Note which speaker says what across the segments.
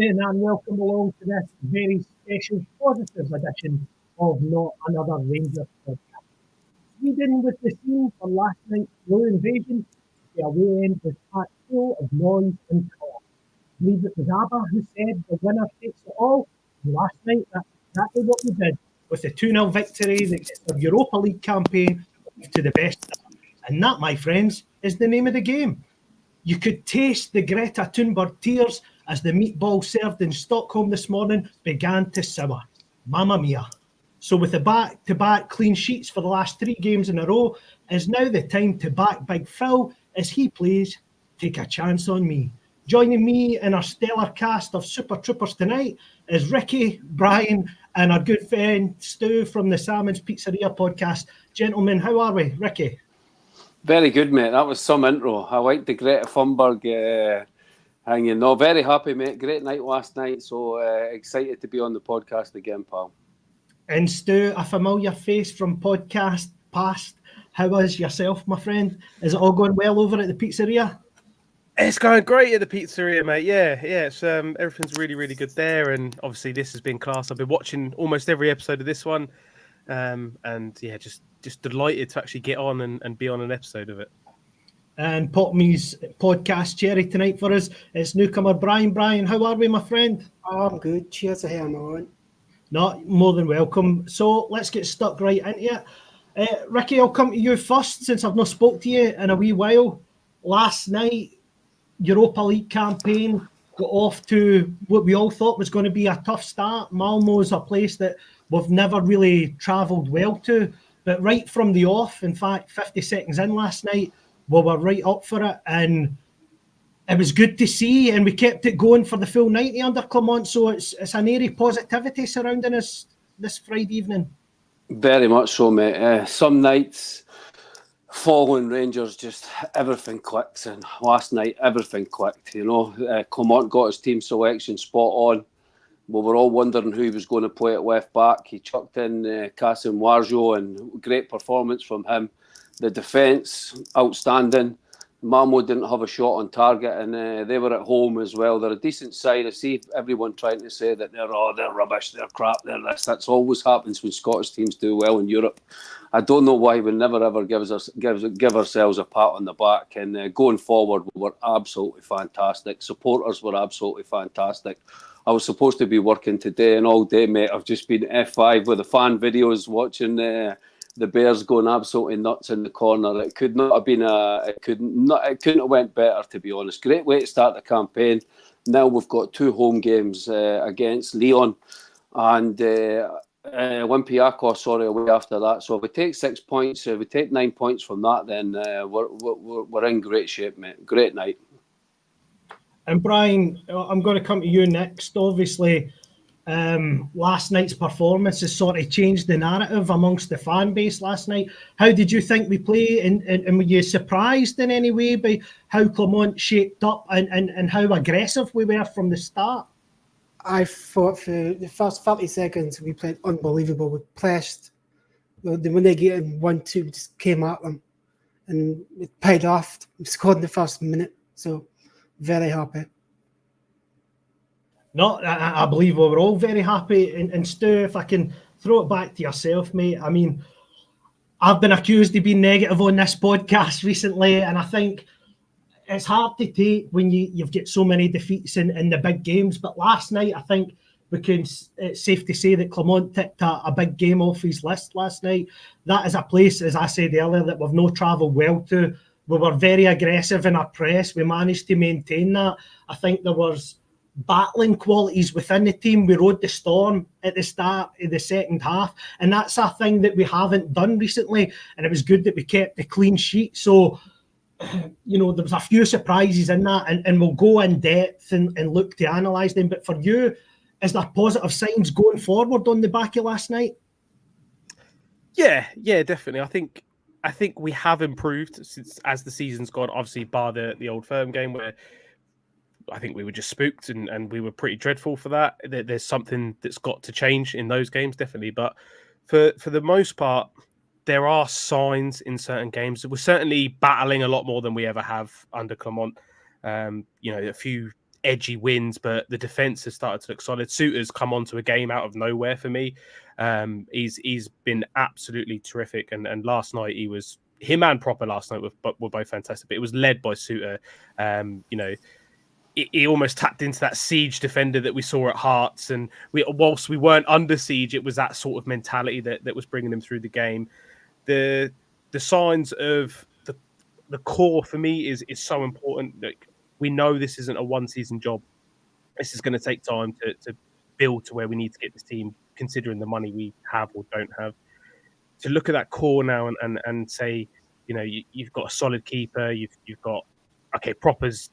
Speaker 1: evening and welcome along to this very special positive edition of Not Another Rangers podcast. Sweden was the scene for last night's blue invasion. The away end was packed full of noise and talk. I believe it was ABBA who said the winner takes it all. And last night, that's exactly what we did with the 2-0 victory that gets the Europa League campaign to the best start. And that, my friends, is the name of the game. You could taste the Greta Thunberg tears as the meatball served in Stockholm this morning began to simmer. Mamma mia. So with the back-to-back clean sheets for the last 3 games in a row, is now the time to back Big Phil as he plays Take a Chance on Me. Joining me in our stellar cast of Super Troopers tonight is Ricky, Brian, and our good friend Stu from the Salmon's Pizzeria podcast. Gentlemen, how are we? Ricky?
Speaker 2: Very good, mate. That was some intro. I like the Greta Thunberg hanging. No, very happy, mate. Great night last night. So excited to be on the podcast again, pal.
Speaker 1: And Stu, a familiar face from podcast past. How is yourself, my friend? Is it all going well over at the pizzeria?
Speaker 3: It's going great at the pizzeria, mate. Yeah. It's everything's really, really good there. And obviously, this has been class. I've been watching almost every episode of this one, and yeah, just delighted to actually get on and be on an episode of it.
Speaker 1: And Pop Me's podcast cherry tonight for us. It's newcomer Brian. Brian, how are we, my friend?
Speaker 4: Oh, I'm good. Cheers to him on.
Speaker 1: Not more than welcome. So let's get stuck right into it. Ricky, I'll come to you first since I've not spoke to you in a wee while. Last night, Europa League campaign got off to what we all thought was going to be a tough start. Malmo is a place that we've never really travelled well to. But right from the off, in fact, 50 seconds in last night, we were right up for it. And it was good to see. And we kept it going for the full 90 under Clement. So it's an airy positivity surrounding us this Friday evening.
Speaker 2: Very much so, mate. Some nights, following Rangers, just everything clicks. And last night, everything clicked. You know, Clement got his team selection spot on. We were all wondering who he was going to play at left back. He chucked in Kasim Warjo, and great performance from him. The defence, outstanding. Malmo didn't have a shot on target, and they were at home as well. They're a decent side. I see everyone trying to say that they're rubbish, they're crap, they're this. That's always happens when Scottish teams do well in Europe. I don't know why we never ever give ourselves a pat on the back. And going forward, we were absolutely fantastic. Supporters were absolutely fantastic. I was supposed to be working today and all day, mate. I've just been F5 with the fan videos, watching the Bears going absolutely nuts in the corner. It could not have been it couldn't have went better, to be honest. Great way to start the campaign. Now we've got 2 home games against Lyon and Olympiacos, away after that. So if we take 6 points, if we take 9 points from that, then we're in great shape, mate. Great night.
Speaker 1: And Brian, I'm going to come to you next. Obviously, last night's performance has sort of changed the narrative amongst the fan base last night. How did you think we played? And were you surprised in any way by how Clement shaped up and how aggressive we were from the start?
Speaker 4: I thought for the first 30 seconds we played unbelievable. We pressed. When they get in 1-2, we just came at them. And it paid off. We scored in the first minute. So very happy.
Speaker 1: No, I believe we were all very happy. And Stu, if I can throw it back to yourself, mate. I mean, I've been accused of being negative on this podcast recently, and I think it's hard to take when you've got so many defeats in the big games. But last night, I think it's safe to say that Clement ticked a big game off his list last night. That is a place, as I said earlier, that we've not travelled well to. We were very aggressive in our press. We managed to maintain that. I think there was battling qualities within the team. We rode the storm at the start of the second half, and that's a thing that we haven't done recently, and it was good that we kept the clean sheet. So, you know, there was a few surprises in that, and we'll go in depth and look to analyse them. But for you, is there positive signs going forward on the back of last night?
Speaker 3: Yeah, definitely. I think we have improved since as the season's gone, obviously bar the Old Firm game where I think we were just spooked and we were pretty dreadful for that. There's something that's got to change in those games, definitely. But for the most part, there are signs in certain games. We're certainly battling a lot more than we ever have under Clement. A few edgy wins, but the defense has started to look solid. Suter's come onto a game out of nowhere for me. He's been absolutely terrific, and last night him and Proper last night were both fantastic. But it was led by Suter. He almost tapped into that siege defender that we saw at Hearts, and whilst we weren't under siege, it was that sort of mentality that was bringing them through the game. The signs of the core for me is so important. Like, we know this isn't a one-season job. This is going to take time to build to where we need to get this team, considering the money we have or don't have. To look at that core now and say, you've got a solid keeper, you've got Proper's.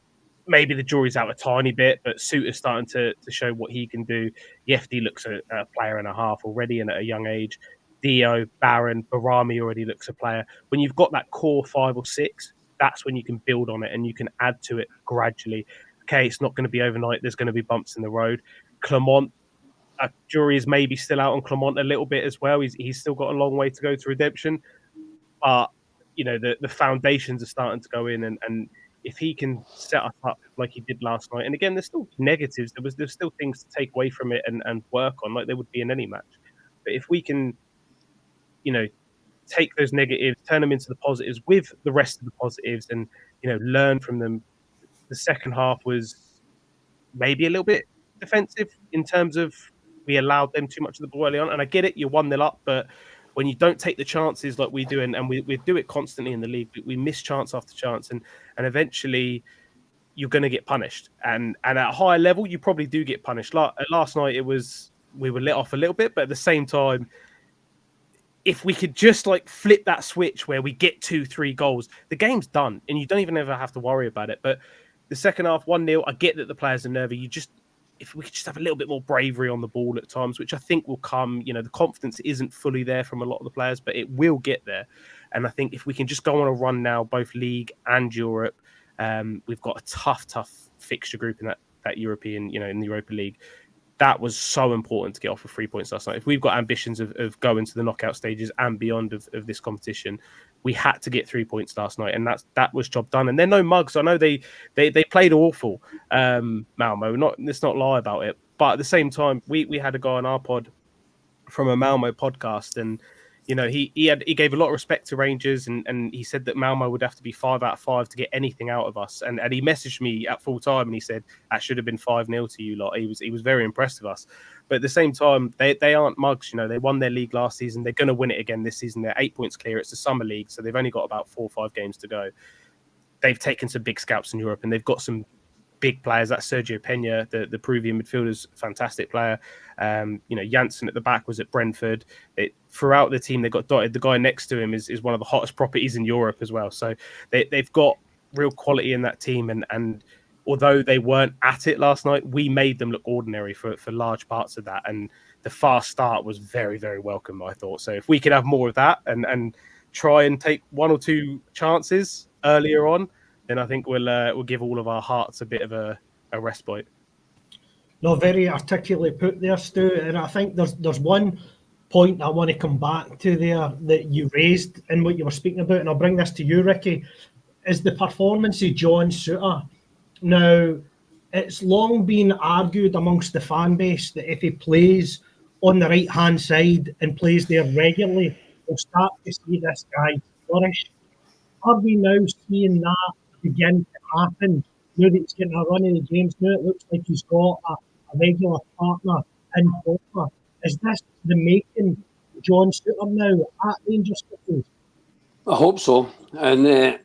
Speaker 3: Maybe the jury's out a tiny bit, but Suter's starting to show what he can do. Yefty looks a player and a half already, and at a young age. Dio, Barron, Bajrami already looks a player. When you've got that core 5 or 6, that's when you can build on it and you can add to it gradually. Okay, it's not going to be overnight. There's going to be bumps in the road. Clement, jury is maybe still out on Clement a little bit as well. He's still got a long way to go to redemption. But, the foundations are starting to go in, and if he can set us up like he did last night, and again, there's still negatives. There's still things to take away from it and work on, like there would be in any match. But if we can, take those negatives, turn them into the positives with the rest of the positives, and learn from them. The second half was maybe a little bit defensive in terms of we allowed them too much of the ball early on. And I get it, you're 1-0 up, but when you don't take the chances like we do, and we do it constantly in the league, we miss chance after chance, and eventually you're going to get punished. And at a higher level, you probably do get punished. Last night, we were let off a little bit, but at the same time, if we could just flip that switch where we get 2-3 goals, the game's done, and you don't even ever have to worry about it. But the second half, 1-0, I get that the players are nervy. If we could just have a little bit more bravery on the ball at times, which I think will come. The confidence isn't fully there from a lot of the players, but it will get there. And I think if we can just go on a run now, both League and Europe, we've got a tough fixture group in that European, in the Europa League. That was so important to get off with 3 points last night. If we've got ambitions of going to the knockout stages and beyond of this competition, we had to get 3 points last night, and that was job done. And they're no mugs. I know they played awful, Malmo. Let's not lie about it. But at the same time, we had a guy on our pod from a Malmo podcast, and he gave a lot of respect to Rangers, and he said that Malmo would have to be 5 out of 5 to get anything out of us. And he messaged me at full time, and he said that should have been 5-0 to you lot. He was very impressed with us. But at the same time, they aren't mugs. They won their league last season. They're going to win it again this season. They're 8 points clear. It's the summer league, so they've only got about 4 or 5 games to go. They've taken some big scalps in Europe, and they've got some big players. That's Sergio Pena, the Peruvian midfielder's fantastic player. Janssen at the back was at Brentford. Throughout the team, they got dotted. The guy next to him is one of the hottest properties in Europe as well. So they've got real quality in that team. And although they weren't at it last night, we made them look ordinary for large parts of that. And the fast start was very, very welcome, I thought. So if we could have more of that and try and take 1 or 2 chances earlier on, then I think we'll give all of our hearts a bit of a respite.
Speaker 1: No, very articulately put there, Stu. And I think there's one point I want to come back to there that you raised in what you were speaking about, and I'll bring this to you, Ricky, is the performance of John Suter. Now, it's long been argued amongst the fan base that if he plays on the right-hand side and plays there regularly, we'll start to see this guy flourish. Are we now seeing that begin to happen now that he's getting a run in the games? Now it looks like he's got a regular partner in Popper. Is this the making of John Suter now at Rangers?
Speaker 2: I hope so. And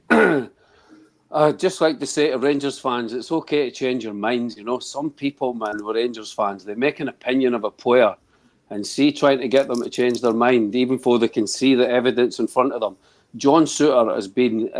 Speaker 2: I'd just like to say to Rangers fans, it's okay to change your minds. Some people, man, were Rangers fans. They make an opinion of a player and trying to get them to change their mind, even though they can see the evidence in front of them. John Suter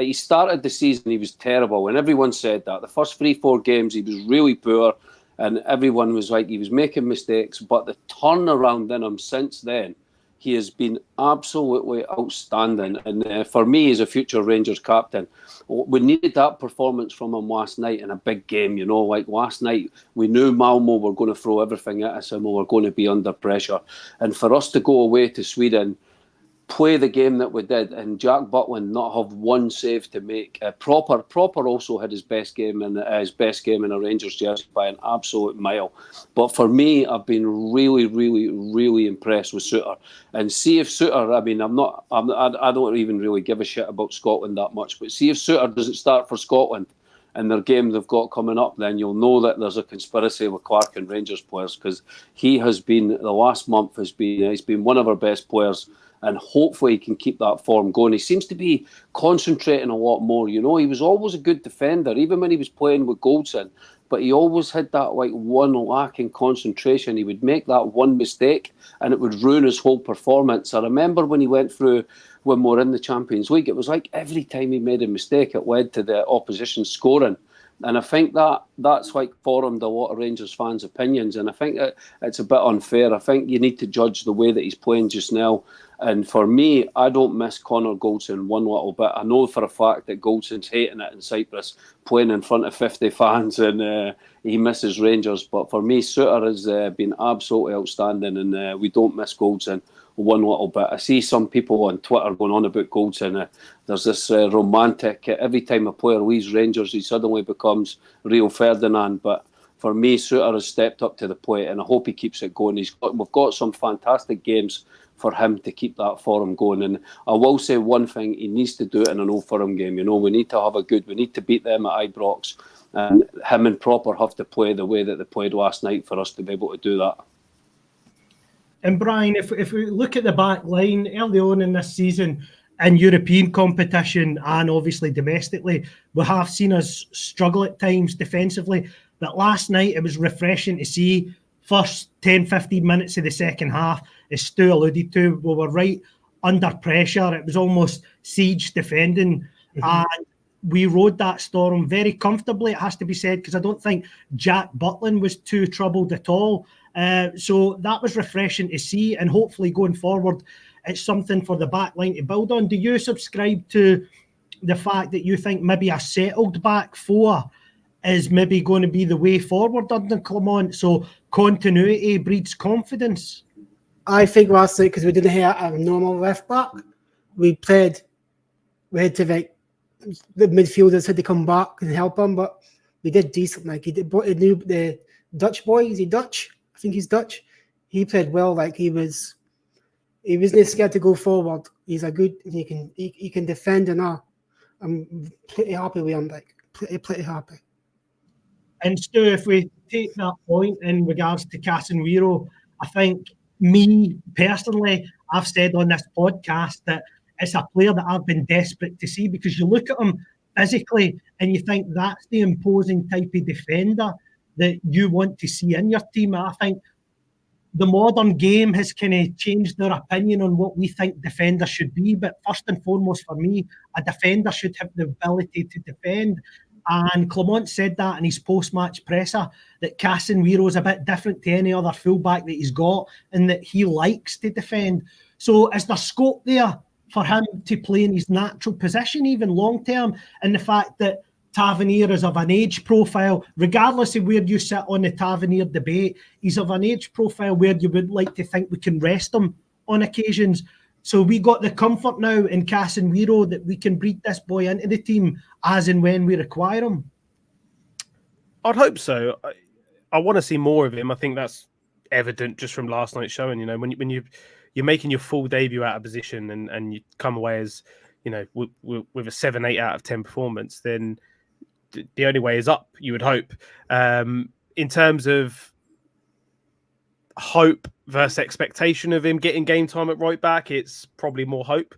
Speaker 2: he started the season, he was terrible, and everyone said that. The first 3-4 games, he was really poor, and everyone was like, he was making mistakes. But the turnaround in him since then, he has been absolutely outstanding. And for me, as a future Rangers captain, we needed that performance from him last night in a big game. Like last night, we knew Malmo were going to throw everything at us and we were going to be under pressure. And for us to go away to Sweden, play the game that we did, and Jack Butland not have one save to make. Proper also had his best game in a Rangers jersey by an absolute mile. But for me, I've been really, really, really impressed with Suter. And see if Suter, I don't even really give a shit about Scotland that much. But see if Suter doesn't start for Scotland in their game they've got coming up, then you'll know that there's a conspiracy with Clark and Rangers players, because he has been, the last month he's been one of our best players, and hopefully he can keep that form going. He seems to be concentrating a lot more. He was always a good defender, even when he was playing with Goldson, but he always had that one lack in concentration. He would make that one mistake and it would ruin his whole performance. I remember when he went through, when we were in the Champions League, it was like every time he made a mistake, it led to the opposition scoring. And I think that's formed a lot of Rangers fans' opinions. And I think it's a bit unfair. I think you need to judge the way that he's playing just now. And for me, I don't miss Connor Goldson one little bit. I know for a fact that Goldson's hating it in Cyprus, playing in front of 50 fans, and he misses Rangers. But for me, Suter has been absolutely outstanding, and we don't miss Goldson one little bit. I see some people on Twitter going on about Goldson. There's this romantic, every time a player leaves Rangers, he suddenly becomes Rio Ferdinand. But for me, Suter has stepped up to the plate, and I hope he keeps it going. We've got some fantastic games for him to keep that form going. And I will say one thing, he needs to do it in an Old Firm game. We need to have we need to beat them at Ibrox, and him and Proper have to play the way that they played last night for us to be able to do that.
Speaker 1: And Brian, if we look at the back line early on in this season, in European competition and obviously domestically, we have seen us struggle at times defensively. But last night, it was refreshing to see first 10, 15 minutes of the second half, as Stu alluded to, we were right under pressure. It was almost siege defending. And we rode that storm very comfortably, it has to be said, because I don't think Jack Butland was too troubled at all. So that was refreshing to see, and hopefully going forward, it's something for the back line to build on. Do you subscribe to the fact that you think maybe a settled back four is maybe going to be the way forward under Clement, so continuity breeds confidence?
Speaker 4: I think last night, because we didn't have a normal left back, we had to the midfielders had to come back and help him, but we did decent. The Dutch boy, is he Dutch? I think he's Dutch. He played well. He wasn't scared to go forward. He's a good. He can defend and all. I'm pretty happy with him. Pretty happy.
Speaker 1: And Stu, if we take that point in regards to Casemiro, I think me personally, I've said on this podcast that it's a player that I've been desperate to see, because you look at him physically and you think that's the imposing type of defender that you want to see in your team. I think the modern game has kind of changed their opinion on what we think defenders should be. But first and foremost, for me, a defender should have the ability to defend. And Clement said that in his post-match presser, that Casemiro is a bit different to any other fullback that he's got, and that he likes to defend. So is there scope there for him to play in his natural position, even long-term? And the fact that Tavernier is of an age profile, regardless of where you sit on the Tavernier debate, he's of an age profile where you would like to think we can rest him on occasions. So we got the comfort now in Casemiro that we can breed this boy into the team as and when we require him.
Speaker 3: I'd hope so. I want to see more of him. I think that's evident just from last night's showing. When you're making your full debut out of position and you come away as, with a 7, 8 out of 10 performance, then the only way is up, you would hope. In terms of hope versus expectation of him getting game time at right back, it's probably more hope.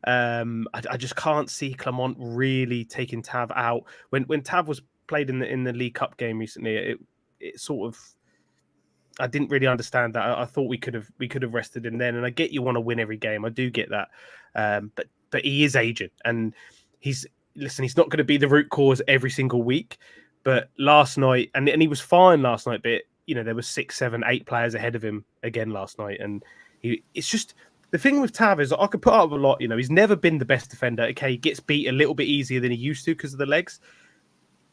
Speaker 3: I just can't see Clement really taking Tav out. When Tav was played in the League Cup game recently, it sort of, I didn't really understand that. I thought we could have rested him then, and I get you want to win every game. I do get that, but he is aging, and he's not going to be the root cause every single week. But last night, and he was fine last night, but there were 6, 7, 8 players ahead of him again last night, and it's just the thing with Tav is I could put up a lot. He's never been the best defender. Okay, he gets beat a little bit easier than he used to because of the legs.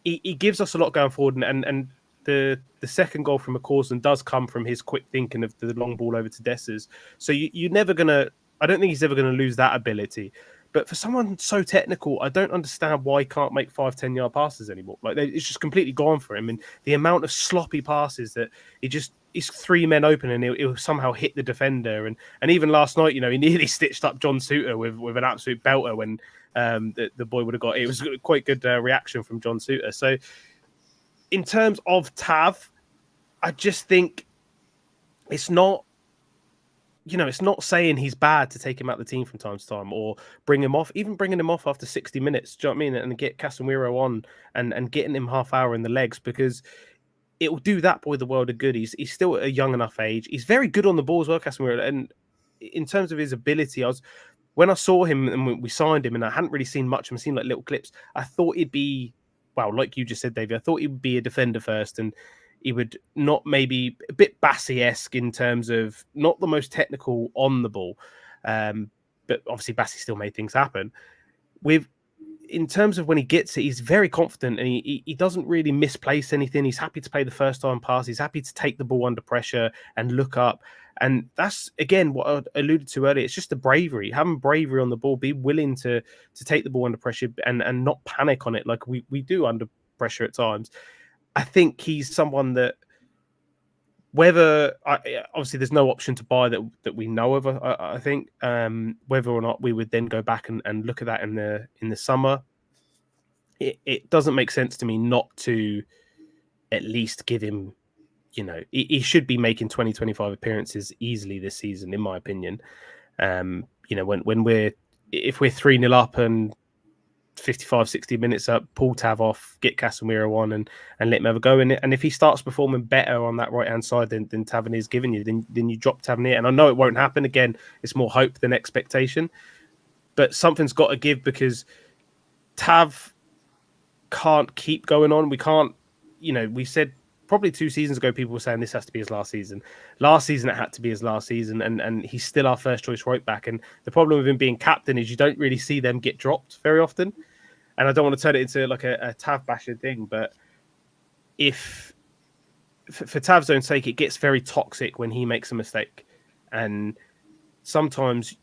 Speaker 3: He gives us a lot going forward, and the second goal from McCausland does come from his quick thinking of the long ball over to Dessers. So you're never gonna. I don't think he's ever going to lose that ability. But for someone so technical, I don't understand why he can't make 5-10 yard passes anymore. Like it's just completely gone for him. And the amount of sloppy passes that he's 3 men open and he'll somehow hit the defender. And even last night, he nearly stitched up John Suter with an absolute belter when the boy would have got it. It was quite good reaction from John Suter. So in terms of Tav, I just think it's not. It's not saying he's bad to take him out of the team from time to time or bring him off, even bringing him off after 60 minutes. Do you know what I mean? And get Casemiro on and getting him half hour in the legs, because it will do that boy the world of good. He's still at a young enough age. He's very good on the ball as well, Casemiro. And in terms of his ability, when I saw him and we signed him, and I hadn't really seen much of him, seen like little clips, I thought he'd be, well, like you just said, Davey, I thought he would be a defender first, and he would not, maybe a bit Bassey-esque in terms of not the most technical on the ball. But obviously Bassey still made things happen. In terms of when he gets it, he's very confident, and he doesn't really misplace anything. He's happy to play the first time pass. He's happy to take the ball under pressure and look up. And that's, again, what I alluded to earlier. It's just the bravery, having bravery on the ball, be willing to take the ball under pressure and not panic on it like we do under pressure at times. I think he's someone that, obviously there's no option to buy that we know of. I think whether or not we would then go back and look at that in the summer, it doesn't make sense to me not to at least give him. He should be making 20-25 appearances easily this season, in my opinion. When if we're 3-0 up and 55-60 minutes up, pull Tav off, get Casemiro on and let him have a go in it. And if he starts performing better on that right-hand side than Tavernier's giving you, then you drop Tavernier. And I know it won't happen. Again, it's more hope than expectation. But something's got to give, because Tav can't keep going on. We can't, we said probably 2 seasons ago, people were saying this has to be his last season. Last season, it had to be his last season, and he's still our first choice right back. And the problem with him being captain is you don't really see them get dropped very often. And I don't want to turn it into like a Tav bashing thing, but if for Tav's own sake, it gets very toxic when he makes a mistake. And sometimes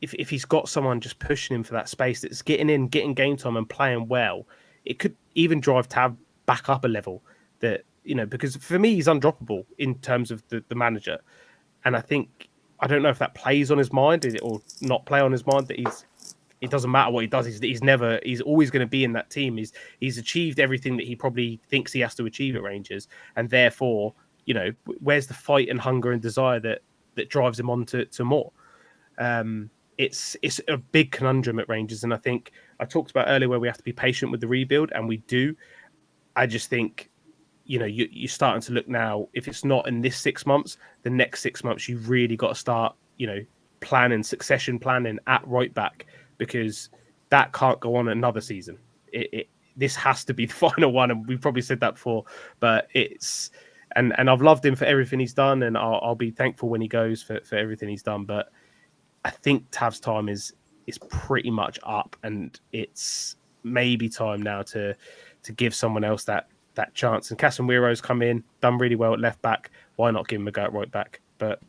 Speaker 3: if he's got someone just pushing him for that space that's getting game time and playing well, it could even drive Tav back up a level. Because for me, he's undroppable in terms of the manager. And I don't know if that plays on his mind or not play on his mind, that it doesn't matter what he does. He's always going to be in that team. He's achieved everything that he probably thinks he has to achieve at Rangers. And therefore, where's the fight and hunger and desire that drives him on to more? It's a big conundrum at Rangers. And I think I talked about earlier where we have to be patient with the rebuild, and we do. I just think, you're starting to look now, if it's not in this 6 months, the next 6 months, you've really got to start, succession planning at right back, because that can't go on another season. This has to be the final one. And we've probably said that before, but and I've loved him for everything he's done. And I'll be thankful when he goes for everything he's done. But I think Tav's time is pretty much up, and it's maybe time now to give someone else that chance. And Casemiro's come in, done really well at left back. Why not give him a go at right back? But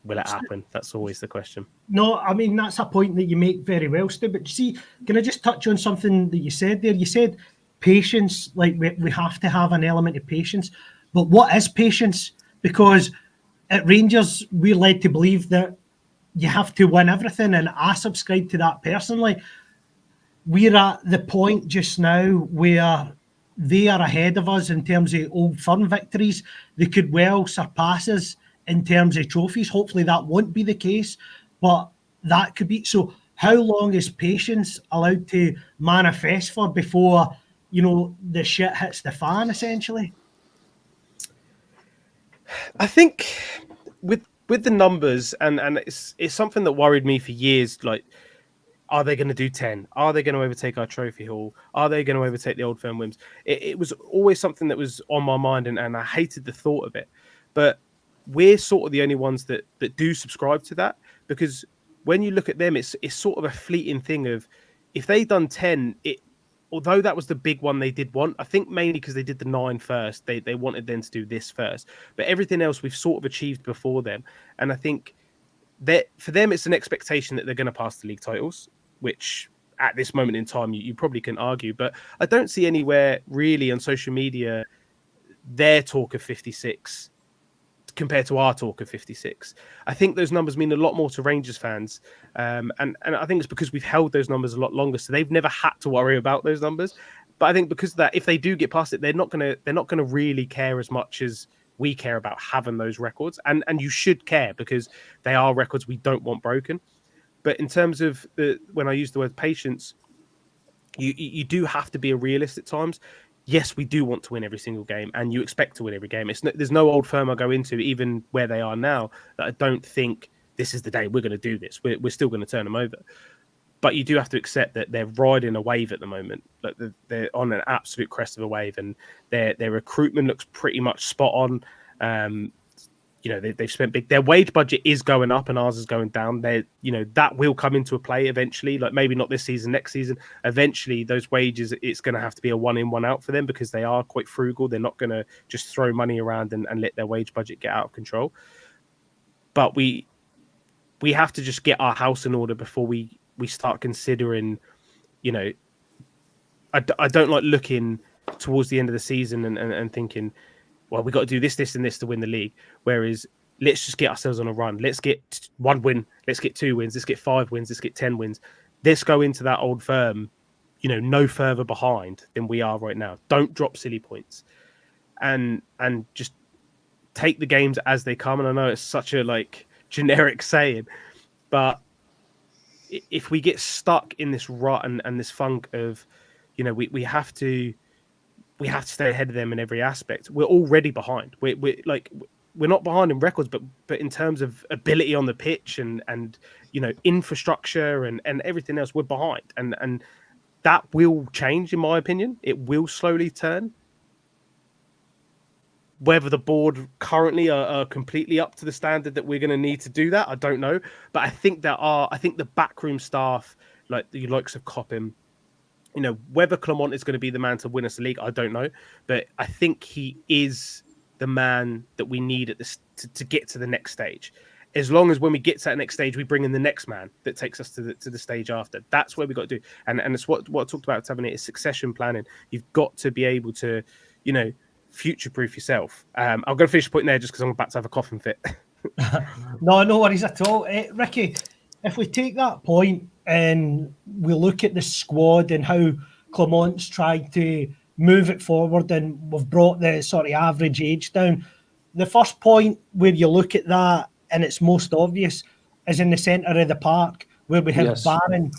Speaker 3: will it happen? That's always the question.
Speaker 1: No, I mean, that's a point that you make very well, Stu. But you see, can I just touch on something that you said there? You said patience, like we have to have an element of patience. But what is patience? Because at Rangers, we're led to believe that you have to win everything. And I subscribe to that personally. We're at the point just now where they are ahead of us in terms of Old Firm victories. They could well surpass us in terms of trophies. Hopefully that won't be the case, but that could be. So how long is patience allowed to manifest for before, the shit hits the fan, essentially?
Speaker 3: I think with the numbers, and it's something that worried me for years, like, are they going to do 10? Are they going to overtake our trophy haul? Are they going to overtake the Old Firm wins? It was always something that was on my mind, and I hated the thought of it. But we're sort of the only ones that do subscribe to that, because when you look at them, it's sort of a fleeting thing of, if they done 10, although that was the big one they did want, I think mainly because they did the 9 first, they wanted them to do this first. But everything else we've sort of achieved before them. And I think for them, it's an expectation that they're going to pass the league titles, which at this moment in time, you probably can argue. But I don't see anywhere really on social media their talk of 56 compared to our talk of 56. I think those numbers mean a lot more to Rangers fans. And I think it's because we've held those numbers a lot longer. So they've never had to worry about those numbers. But I think because of that, if they do get past it, they're not gonna really care as much as we care about having those records. And you should care because they are records we don't want broken. But in terms of when I use the word patience, you do have to be a realist at times. Yes, we do want to win every single game, and you expect to win every game. There's no Old Firm I go into, even where they are now, that I don't think this is the day we're going to do this. We're still going to turn them over. But you do have to accept that they're riding a wave at the moment. Like they're on an absolute crest of a wave, and their recruitment looks pretty much spot on. They've spent big. Their wage budget is going up, and ours is going down. That will come into a play eventually. Like maybe not this season, next season. Eventually, those wages, it's going to have to be a one in, one out for them because they are quite frugal. They're not going to just throw money around and let their wage budget get out of control. But we have to just get our house in order before we start considering. I don't like looking towards the end of the season and thinking, well, we got to do this, this, and this to win the league. Whereas let's just get ourselves on a run. Let's get 1 win. Let's get 2 wins. Let's get 5 wins. Let's get 10 wins. Let's go into that Old Firm, no further behind than we are right now. Don't drop silly points, and just take the games as they come. And I know it's such a generic saying, but if we get stuck in this rut and this funk of, we have to stay ahead of them in every aspect. We're already behind. We're not behind in records, but in terms of ability on the pitch and infrastructure and everything else, we're behind. And that will change, in my opinion. It will slowly turn. Whether the board currently are completely up to the standard that we're going to need to do that, I don't know. But I think the backroom staff, like the likes of Coppin, whether Clement is going to be the man to win us the league, I don't know. But I think he is the man that we need at this to get to the next stage. As long as when we get to that next stage, we bring in the next man that takes us to the stage after. That's where we got to do. And it's what I talked about having it is succession planning. You've got to be able to, future-proof yourself. I'm going to finish the point there just because I'm about to have a coughing fit.
Speaker 1: No worries at all. Ricky, if we take that point and we look at the squad and how Clement's tried to move it forward and we've brought the sort of average age down, the first point where you look at that and it's most obvious is in the centre of the park where we have Barron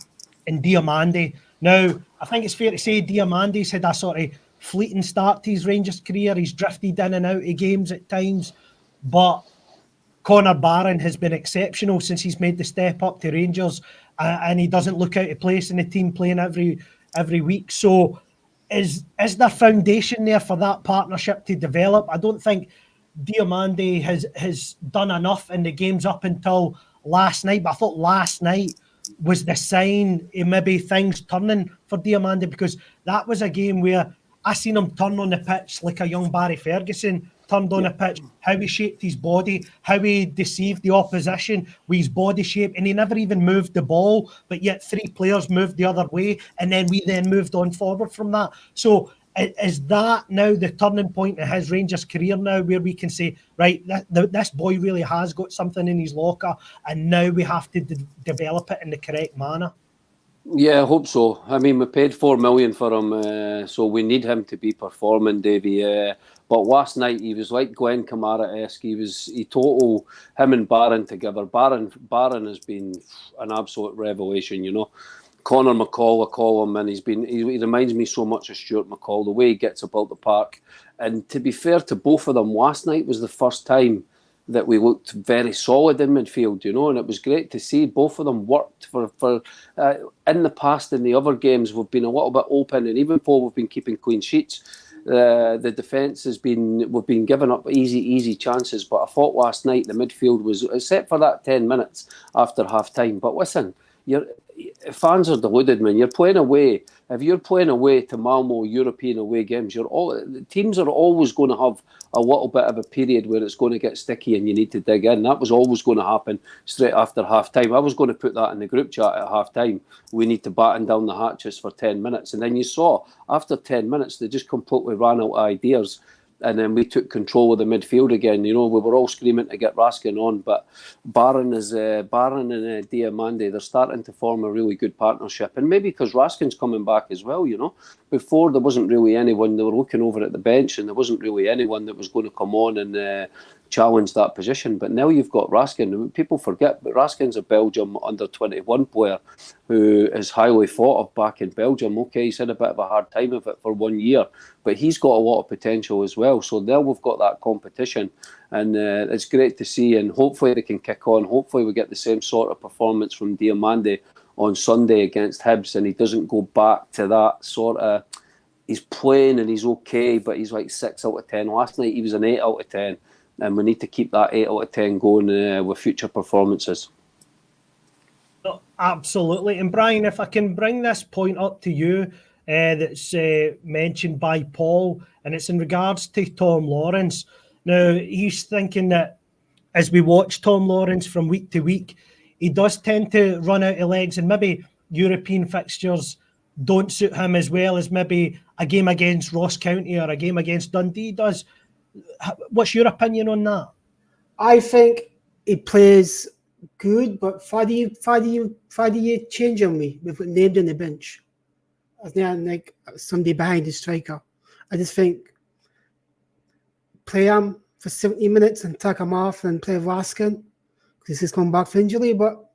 Speaker 1: and Diamandi. Now, I think it's fair to say Diamandi's had a sort of fleeting start to his Rangers career. He's drifted in and out of games at times, but Connor Barron has been exceptional since he's made the step up to Rangers, and he doesn't look out of place in the team playing every week. So is there foundation there for that partnership to develop? I don't think Diamandi has done enough in the games up until last night, but I thought last night was the sign of maybe things turning for Diamandi, because that was a game where I seen him turn on the pitch like a young Barry Ferguson turned on the pitch, how he shaped his body, how he deceived the opposition with his body shape, and he never even moved the ball, but yet 3 players moved the other way, and then we moved on forward from that. So is that now the turning point in his Rangers career now, where we can say, right, this boy really has got something in his locker, and now we have to develop it in the correct manner?
Speaker 2: Yeah, I hope so. I mean, we paid $4 million for him, so we need him to be performing, Davey. But last night he was like Glenn Kamara-esque. He total him and Barron together. Barron has been an absolute revelation. Connor McCall, I call him, and he reminds me so much of Stuart McCall, the way he gets about the park. And to be fair to both of them, last night was the first time that we looked very solid in midfield, and it was great to see both of them worked for in the past. In the other games, we've been a little bit open, and even though we've been keeping clean sheets, the defence we've been giving up easy chances. But I thought last night the midfield was, except for that 10 minutes after half time. But listen, fans are deluded, man. You're playing away. If you're playing away to Malmo European away games, teams are always going to have a little bit of a period where it's going to get sticky and you need to dig in. That was always going to happen straight after half time. I was going to put that in the group chat at half time. We need to batten down the hatches for 10 minutes. And then you saw after 10 minutes, they just completely ran out of ideas. And then we took control of the midfield again. We were all screaming to get Raskin on, but Barron and Diamande, they're starting to form a really good partnership. And maybe because Raskin's coming back as well, Before, there wasn't really anyone. They were looking over at the bench and there wasn't really anyone that was going to come on and challenge that position. But now you've got Raskin. People forget, but Raskin's a Belgium under-21 player who is highly thought of back in Belgium. Okay, he's had a bit of a hard time of it for 1 year, but he's got a lot of potential as well. So now we've got that competition, and it's great to see. And hopefully they can kick on. Hopefully we get the same sort of performance from Diamande on Sunday against Hibs, and he doesn't go back to that sort of. He's playing and he's okay, but he's like 6 out of 10. Last night he was an 8 out of 10, and we need to keep that 8 out of 10 going with future performances.
Speaker 5: Absolutely. And Brian, if I can bring this point up to you, that's mentioned by Paul, and it's in regards to Tom Lawrence. Now, he's thinking that as we watch Tom Lawrence from week to week, he does tend to run out of legs, and maybe European fixtures don't suit him as well as maybe a game against Ross County or a game against Dundee does. What's your opinion on that?
Speaker 4: I think he plays good, but why do you change him with named on the bench? As like somebody behind the striker. I just think play him for 70 minutes and take him off and play Raskin because he's coming back from injury. But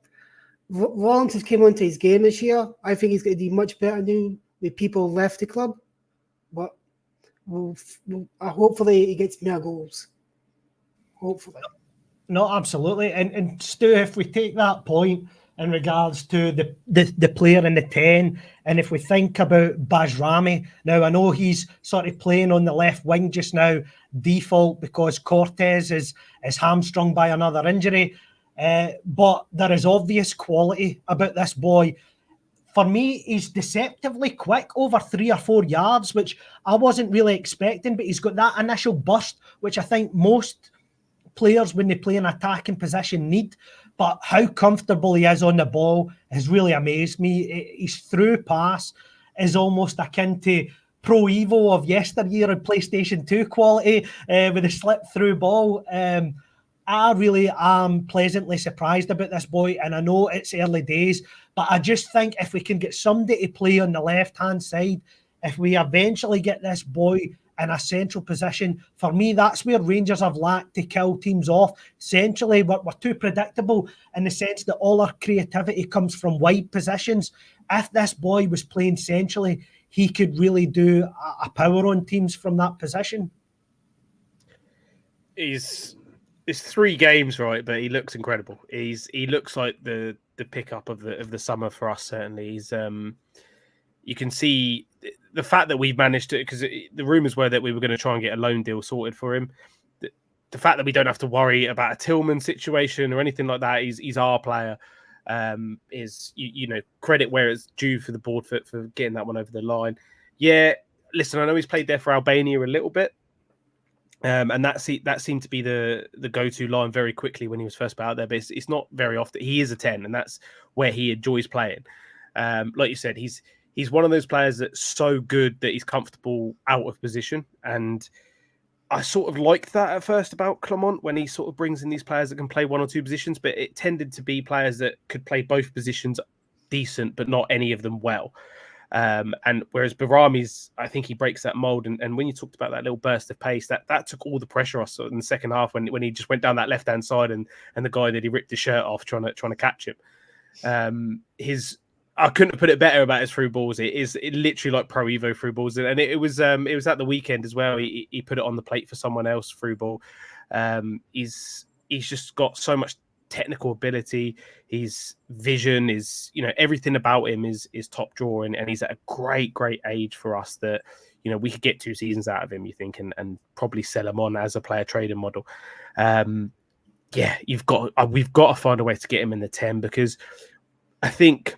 Speaker 4: Lawrence has came onto his game this year. I think he's going to do much better now with people left the club. But hopefully he gets more goals. Hopefully.
Speaker 5: No, absolutely. And Stu, if we take that point in regards to the player in the 10, and if we think about Bajrami, now I know he's sort of playing on the left wing just now, default because Cortez is hamstrung by another injury. But there is obvious quality about this boy. For me, he's deceptively quick, over 3 or 4 yards, which I wasn't really expecting, but he's got that initial burst, which I think most players, when they play an attacking position, need. But how comfortable he is on the ball has really amazed me. His through pass is almost akin to Pro Evo of yesteryear on PlayStation 2 quality with a slip through ball. I really am pleasantly surprised about this boy, and I know it's early days, but I just think if we can get somebody to play on the left-hand side, if we eventually get this boy in a central position, for me, that's where Rangers have lacked to kill teams off. Centrally, we're too predictable in the sense that all our creativity comes from wide positions. If this boy was playing centrally, he could really do a power on teams from that position.
Speaker 3: It's 3 games, right? But he looks incredible. He looks like the pickup of the summer for us. Certainly, he's you can see the fact that we've managed to, because the rumors were that we were going to try and get a loan deal sorted for him. The fact that we don't have to worry about a Tillman situation or anything like that. He's our player. Is credit where it's due for the board for getting that one over the line. Yeah, listen, I know he's played there for Albania a little bit. And that seemed to be the go-to line very quickly when he was first out there, but it's not very often. He is a 10, and that's where he enjoys playing. Like you said, he's one of those players that's so good that he's comfortable out of position, and I sort of liked that at first about Clement when he sort of brings in these players that can play 1 or 2 positions, but it tended to be players that could play both positions decent, but not any of them well. And whereas Bajrami's, I think he breaks that mold. And when you talked about that little burst of pace, that took all the pressure off in the second half when he just went down that left hand side and the guy that he ripped his shirt off trying to catch him. I couldn't have put it better about his through balls. It literally like Pro Evo through balls, and it was at the weekend as well. He put it on the plate for someone else through ball. He's just got so much technical ability, his vision is, everything about him is top drawer, and he's at a great age for us that, we could get 2 seasons out of him, you think, and probably sell him on as a player trading model. We've got to find a way to get him in the 10, because I think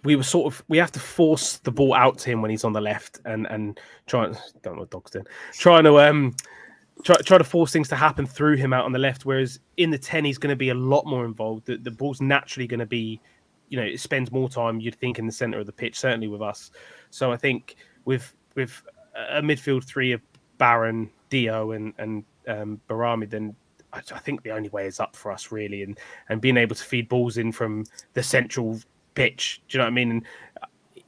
Speaker 3: we have to force the ball out to him when he's on the left and try don't know what dog's doing, trying to try to force things to happen through him out on the left. Whereas in the 10, he's going to be a lot more involved. The ball's naturally going to be, it spends more time, you'd think, in the center of the pitch, certainly with us. So I think with a midfield three of Barron, Dio, and Bajrami, then I think the only way is up for us, really, and being able to feed balls in from the central pitch. Do you know what I mean?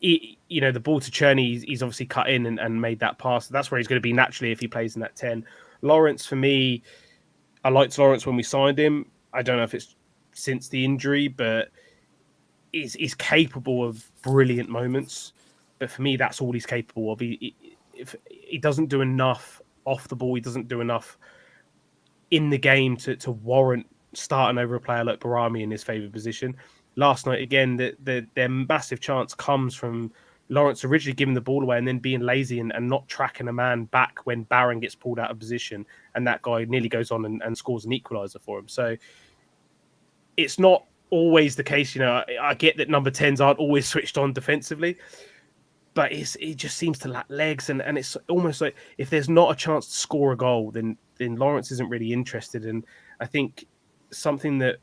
Speaker 3: And the ball to Cherney, he's obviously cut in and made that pass. That's where he's going to be naturally if he plays in that 10. Lawrence, for me, I liked Lawrence when we signed him. I don't know if it's since the injury, but he's capable of brilliant moments. But for me, that's all he's capable of. If he doesn't do enough off the ball, he doesn't do enough in the game to warrant starting over a player like Bajrami in his favoured position. Last night, again, their massive chance comes from Lawrence originally giving the ball away and then being lazy and not tracking a man back when Barron gets pulled out of position, and that guy nearly goes on and scores an equaliser for him. So it's not always the case. I get that number 10s aren't always switched on defensively, but it just seems to lack legs, and it's almost like if there's not a chance to score a goal, then Lawrence isn't really interested. And I think something that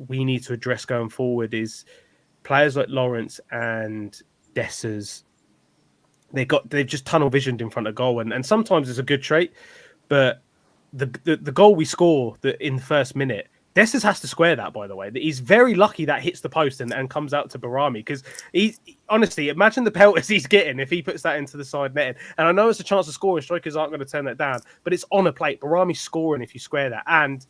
Speaker 3: we need to address going forward is players like Lawrence and Dessers. They've just tunnel visioned in front of goal, and sometimes it's a good trait, but the goal we score in the first minute, Dessers has to square that, by the way. He's very lucky that hits the post and comes out to Bajrami, because honestly, imagine the pelters he's getting if he puts that into the side netting. And I know it's a chance to score and strikers aren't going to turn that down, but it's on a plate. Bajrami's scoring if you square that. And,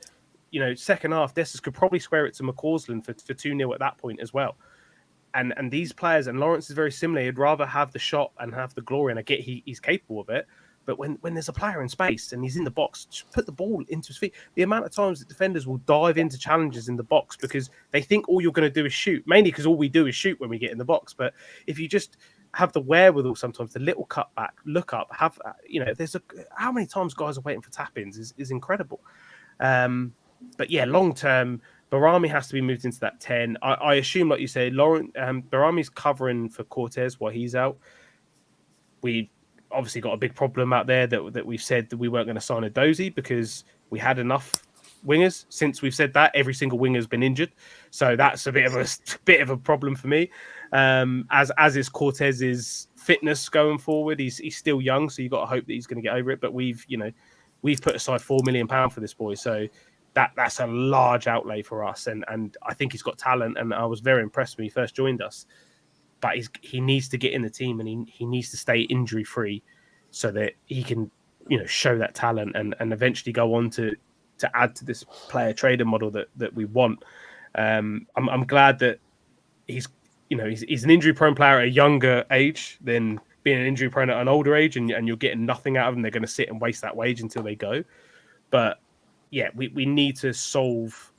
Speaker 3: second half, Dessers could probably square it to McCausland for 2-0 at that point as well. And these players, and Lawrence is very similar, he'd rather have the shot and have the glory, and I get he's capable of it. But when there's a player in space and he's in the box, just put the ball into his feet. The amount of times that defenders will dive into challenges in the box because they think all you're going to do is shoot, mainly because all we do is shoot when we get in the box. But if you just have the wherewithal sometimes, the little cutback, look up, how many times guys are waiting for tap-ins is incredible. But yeah, long term, Bajrami has to be moved into that 10. I assume, like you say, Bajrami's covering for Cortez while he's out. We obviously got a big problem out there that we've said that we weren't going to sign a Dozy because we had enough wingers. Since we've said that, every single winger has been injured, so that's a bit of a problem for me. As is Cortez's fitness going forward. He's still young, so you've got to hope that he's going to get over it. But we've put aside £4 million for this boy, so that's a large outlay for us. And I think he's got talent, and I was very impressed when he first joined us. But he needs to get in the team, and he needs to stay injury free so that he can, show that talent and eventually go on to add to this player trader model that we want. I'm glad that he's an injury prone player at a younger age than being an injury prone at an older age, and you're getting nothing out of them. They're going to sit and waste that wage until they go. But yeah, we need to solve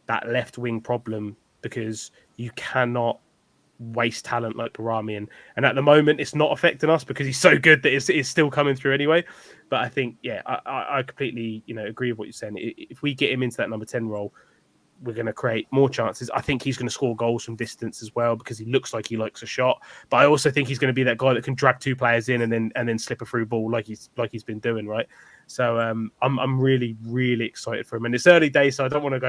Speaker 3: that left wing problem, because you cannot waste talent like Bajrami, and at the moment it's not affecting us because he's so good that it's still coming through anyway. But I think, yeah, I completely agree with what you're saying. If we get him into that number 10 role, we're going to create more chances. I think he's going to score goals from distance as well, because he looks like he likes a shot. But I also think he's going to be that guy that can drag two players in and then slip a through ball like he's been doing, right? So I'm really, really excited for him. And it's early days, so I don't want to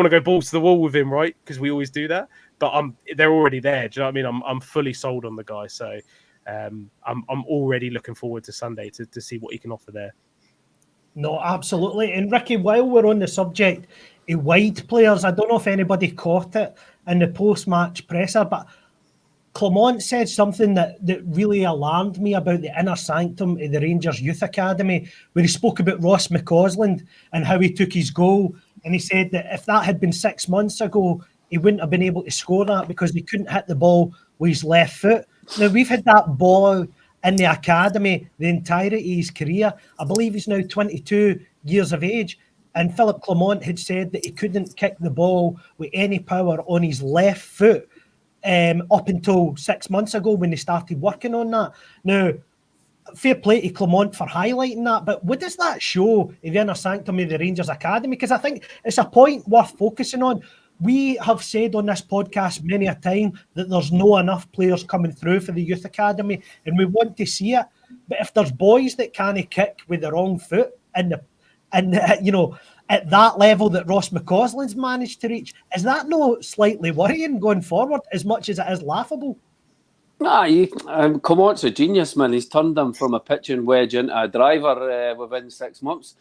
Speaker 3: go balls to the wall with him, right? Because we always do that. But they're already there. Do you know what I mean? I'm fully sold on the guy. So I'm already looking forward to Sunday to see what he can offer there.
Speaker 5: No, absolutely. And Ricky, while we're on the subject of wide players, I don't know if anybody caught it in the post-match presser, but Clement said something that really alarmed me about the inner sanctum of the Rangers Youth Academy, where he spoke about Ross McCausland and how he took his goal. And he said that if that had been 6 months ago, he wouldn't have been able to score that because he couldn't hit the ball with his left foot. Now, we've had that ball in the academy the entirety of his career. I believe he's now 22 years of age. And Philip Clement had said that he couldn't kick the ball with any power on his left foot up until 6 months ago when they started working on that. Now, fair play to Clement for highlighting that, but what does that show of the inner sanctum of the Rangers Academy? Because I think it's a point worth focusing on. we have said on this podcast many a time that there's no enough players coming through for the youth academy, and we want to see it. But if there's boys that can't kick with the wrong foot and you know, at that level that Ross McCausland's managed to reach, is that no slightly worrying going forward as much as it is laughable?
Speaker 2: Nah, Comont's a genius, man. He's turned him from a pitching wedge into a driver within 6 months.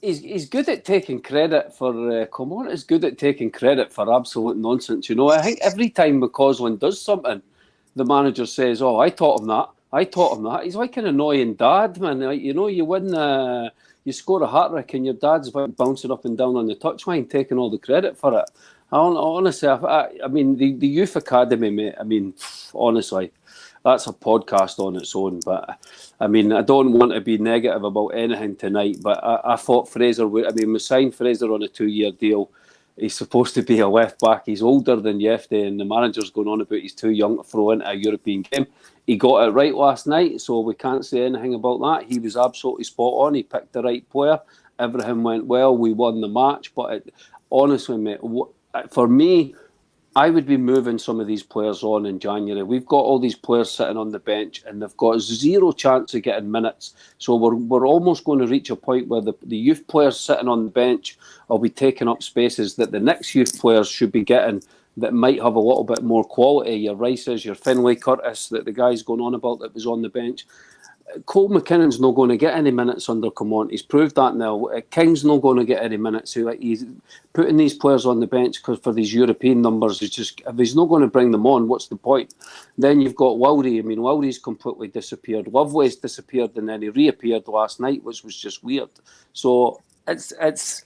Speaker 2: He's good at taking credit for Comont is good at taking credit for absolute nonsense. You know, I think every time McCausland does something, the manager says, "Oh, I taught him that. I taught him that." He's like an annoying dad, man. Like, you know, you win, you score a hat-trick, and your dad's bouncing up and down on the touchline, taking all the credit for it. Honestly, I mean, the youth academy, mate. I mean, honestly, that's a podcast on its own. But I mean, I don't want to be negative about anything tonight. But I thought Fraser would. I mean, we signed Fraser on a 2-year deal. He's supposed to be a left back. He's older than Yefte, and the manager's going on about he's too young to throw into a European game. He got it right last night, so we can't say anything about that. He was absolutely spot on. He picked the right player. Everything went well. We won the match. But honestly, mate, for me, I would be moving some of these players on in January. We've got all these players sitting on the bench and they've got zero chance of getting minutes. So we're almost going to reach a point where the youth players sitting on the bench will be taking up spaces that the next youth players should be getting that might have a little bit more quality. Your Rices, your Finlay Curtis, that the guy's going on about that was on the bench. Cole McKinnon's not going to get any minutes under Comont. He's proved that now. King's not going to get any minutes. He's putting these players on the bench because for these European numbers, it's just, if he's not going to bring them on, what's the point? Then you've got Lowry. I mean, Lowry's completely disappeared. Lovelace disappeared and then he reappeared last night, which was just weird. So it's it's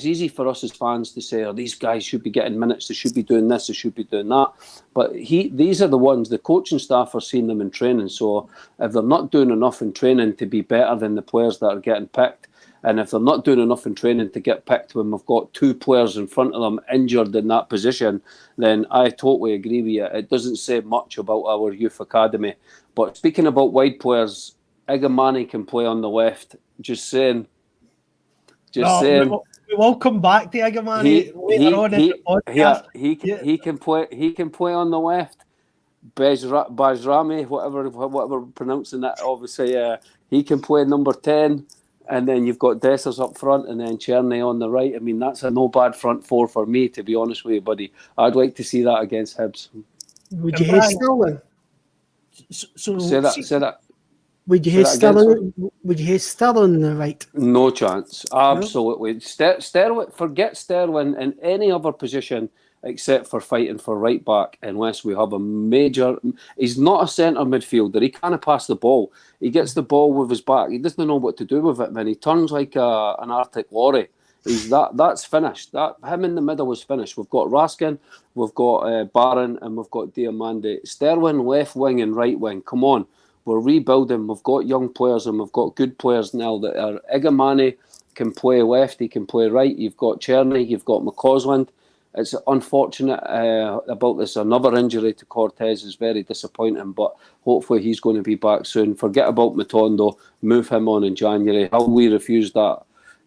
Speaker 2: easy for us as fans to say, "Oh, these guys should be getting minutes. They should be doing this. They should be doing that." But these are the ones. The coaching staff are seeing them in training. So if they're not doing enough in training to be better than the players that are getting picked, and if they're not doing enough in training to get picked when we've got 2 players in front of them injured in that position, then I totally agree with you. It doesn't say much about our youth academy. But speaking about wide players, Igamani can play on the left. Just saying.
Speaker 5: We will come back to Igamani later on in the podcast.
Speaker 2: He can play. He can play on the left. Bajrami, whatever pronouncing that. Obviously, he can play number 10, and then you've got Dessers up front, and then Cherny on the right. I mean, that's a no bad front four for me, to be honest with you, buddy. I'd like to see that against Hibs.
Speaker 4: Would you hate Sterling?
Speaker 2: Say that.
Speaker 4: Would you hate Sterling? Would you hate Sterling on the right?
Speaker 2: No chance. Absolutely. No? Sterling. Forget Sterling in any other position except for fighting for right back. Unless we have a major. He's not a centre midfielder. He can't pass the ball. He gets the ball with his back. He doesn't know what to do with it. Man, he turns like an Arctic lorry. That's finished. Him in the middle is finished. We've got Raskin, we've got Barron, and we've got Diamande. Sterling left wing and right wing. Come on. We're rebuilding. We've got young players and we've got good players now that are. Igamani can play left, he can play right. You've got Cherny, you've got McCausland. It's unfortunate about this. Another injury to Cortez is very disappointing, but hopefully he's going to be back soon. Forget about Matondo. Move him on in January. How we refused that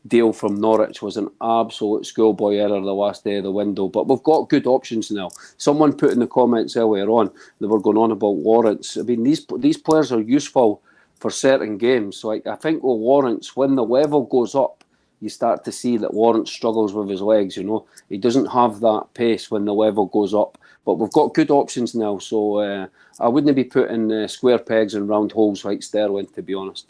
Speaker 2: deal from Norwich was an absolute schoolboy error the last day of the window. But we've got good options now. Someone put in the comments earlier on that were going on about Lawrence. I mean, these players are useful for certain games. So I think with Lawrence, when the level goes up, you start to see that Lawrence struggles with his legs, you know. He doesn't have that pace when the level goes up. But we've got good options now. So I wouldn't be putting square pegs in round holes like Sterling, to be honest.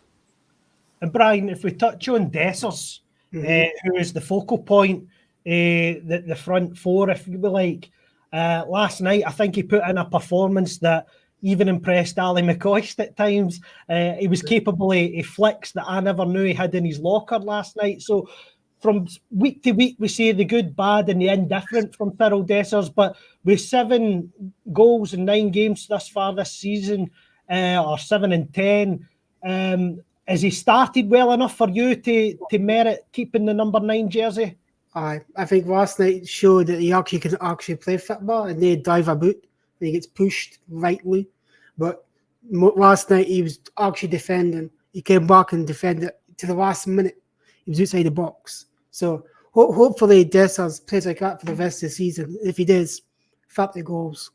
Speaker 5: And Brian, if we touch on Dessers, who is the focal point, the front four, if you like, last night I think he put in a performance that even impressed Ali McCoist at times. He was capable of flicks that I never knew he had in his locker last night. So from week to week, we see the good, bad and the indifferent from Tyrrell Dessers, but with 7 goals in 9 games thus far this season, or 7 and 10, has he started well enough for you to merit keeping the number 9 jersey?
Speaker 4: I think last night showed that he actually can play football and they dive about and he gets pushed rightly. But last night he was actually defending. He came back and defended to the last minute. He was outside the box. So hopefully Dessers plays like that for the rest of the season. If he does, 30 goals,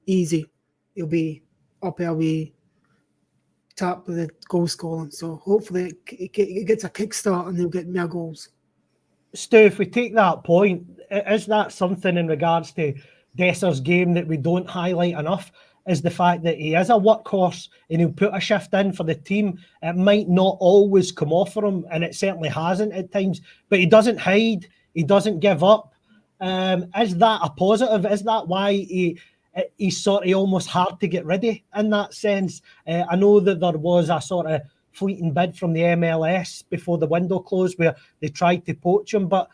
Speaker 4: easy. He'll be up there, be top of the goal scoring. So hopefully it gets a kickstart and they'll get more goals.
Speaker 5: Stu, if we take that point, is that something in regards to Desser's game that we don't highlight enough? Is the fact that he is a workhorse and he'll put a shift in for the team. It might not always come off for him, and it certainly hasn't at times, but he doesn't hide, he doesn't give up. Is that a positive? Is that why he's sort of almost hard to get rid of in that sense? I know that there was a sort of fleeting bid from the MLS before the window closed where they tried to poach him, but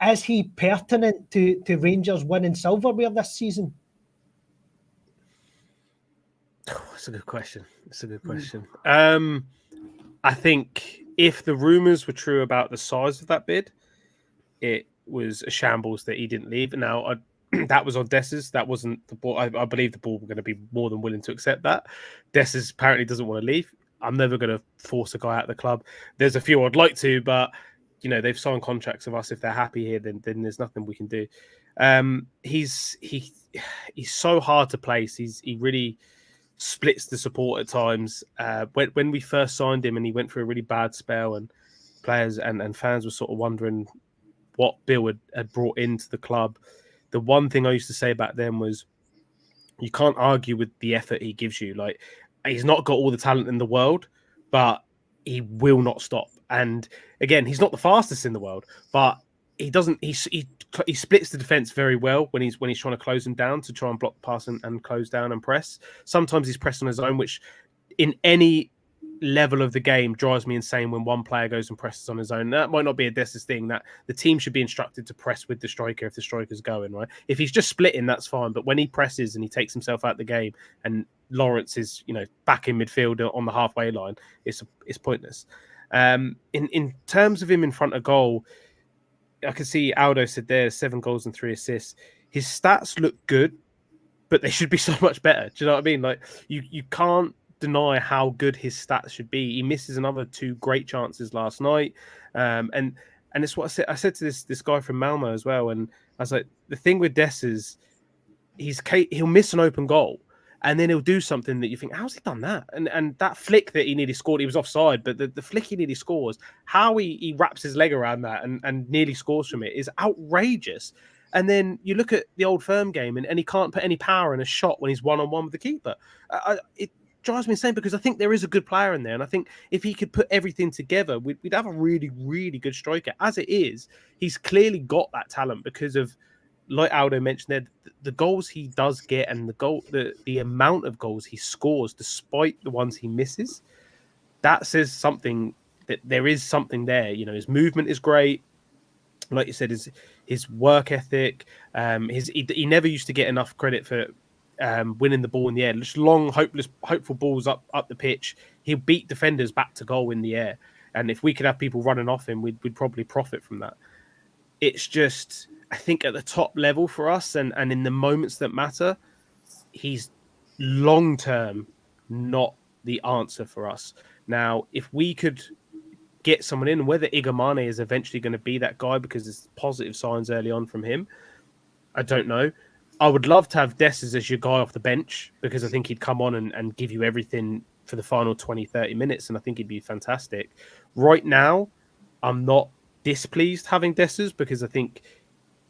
Speaker 5: is he pertinent to Rangers winning silverware this season?
Speaker 3: That's a good question. I think if the rumours were true about the size of that bid, it was a shambles that he didn't leave. Now, that was on Dessers. That wasn't the ball. I believe the ball were going to be more than willing to accept that. Dessers apparently doesn't want to leave. I'm never going to force a guy out of the club. There's a few I'd like to, but they've signed contracts with us. If they're happy here, then there's nothing we can do. He's so hard to place. He really splits the support at times. When we first signed him and he went through a really bad spell, and players and fans were sort of wondering what Bill had brought into the club. The one thing I used to say back then was you can't argue with the effort he gives you. Like, he's not got all the talent in the world, but he will not stop. And again, he's not the fastest in the world, but he doesn't. He splits the defense very well when he's trying to close them down to try and block the pass and close down and press. Sometimes he's pressed on his own, which in any level of the game drives me insane when one player goes and presses on his own. That might not be a Dessers thing. That the team should be instructed to press with the striker if the striker's going, right? If he's just splitting, that's fine. But when he presses and he takes himself out of the game and Lawrence is, back in midfield on the halfway line, it's pointless. In terms of him in front of goal, I can see Aldo said there 7 goals and 3 assists. His stats look good, but they should be so much better. Do you know what I mean? Like, you can't deny how good his stats should be. He misses another 2 great chances last night, and it's what I said. I said to this guy from Malmö as well, and I was like, the thing with Dessers, he'll miss an open goal, and then he'll do something that you think, how's he done that? And that flick that he nearly scored, he was offside, but the flick he nearly scores, how he wraps his leg around that and nearly scores from it is outrageous. And then you look at the Old Firm game, and he can't put any power in a shot when he's one-on-one with the keeper. It drives me insane because I think there is a good player in there, and I think if he could put everything together, we'd have a really, really good striker. As it is, he's clearly got that talent because of, like Aldo mentioned there, the goals he does get and the amount of goals he scores despite the ones he misses. That says something, that there is something there. His movement is great. Like you said, his work ethic. He never used to get enough credit for winning the ball in the air. Just long, hopeful balls up the pitch. He'll beat defenders back to goal in the air. And if we could have people running off him, we'd probably profit from that. It's just, I think at the top level for us and in the moments that matter, he's long-term not the answer for us. Now, if we could get someone in, whether Igamane is eventually going to be that guy because there's positive signs early on from him, I don't know. I would love to have Dessers as your guy off the bench because I think he'd come on and give you everything for the final 20, 30 minutes, and I think he'd be fantastic. Right now, I'm not displeased having Dessers because I think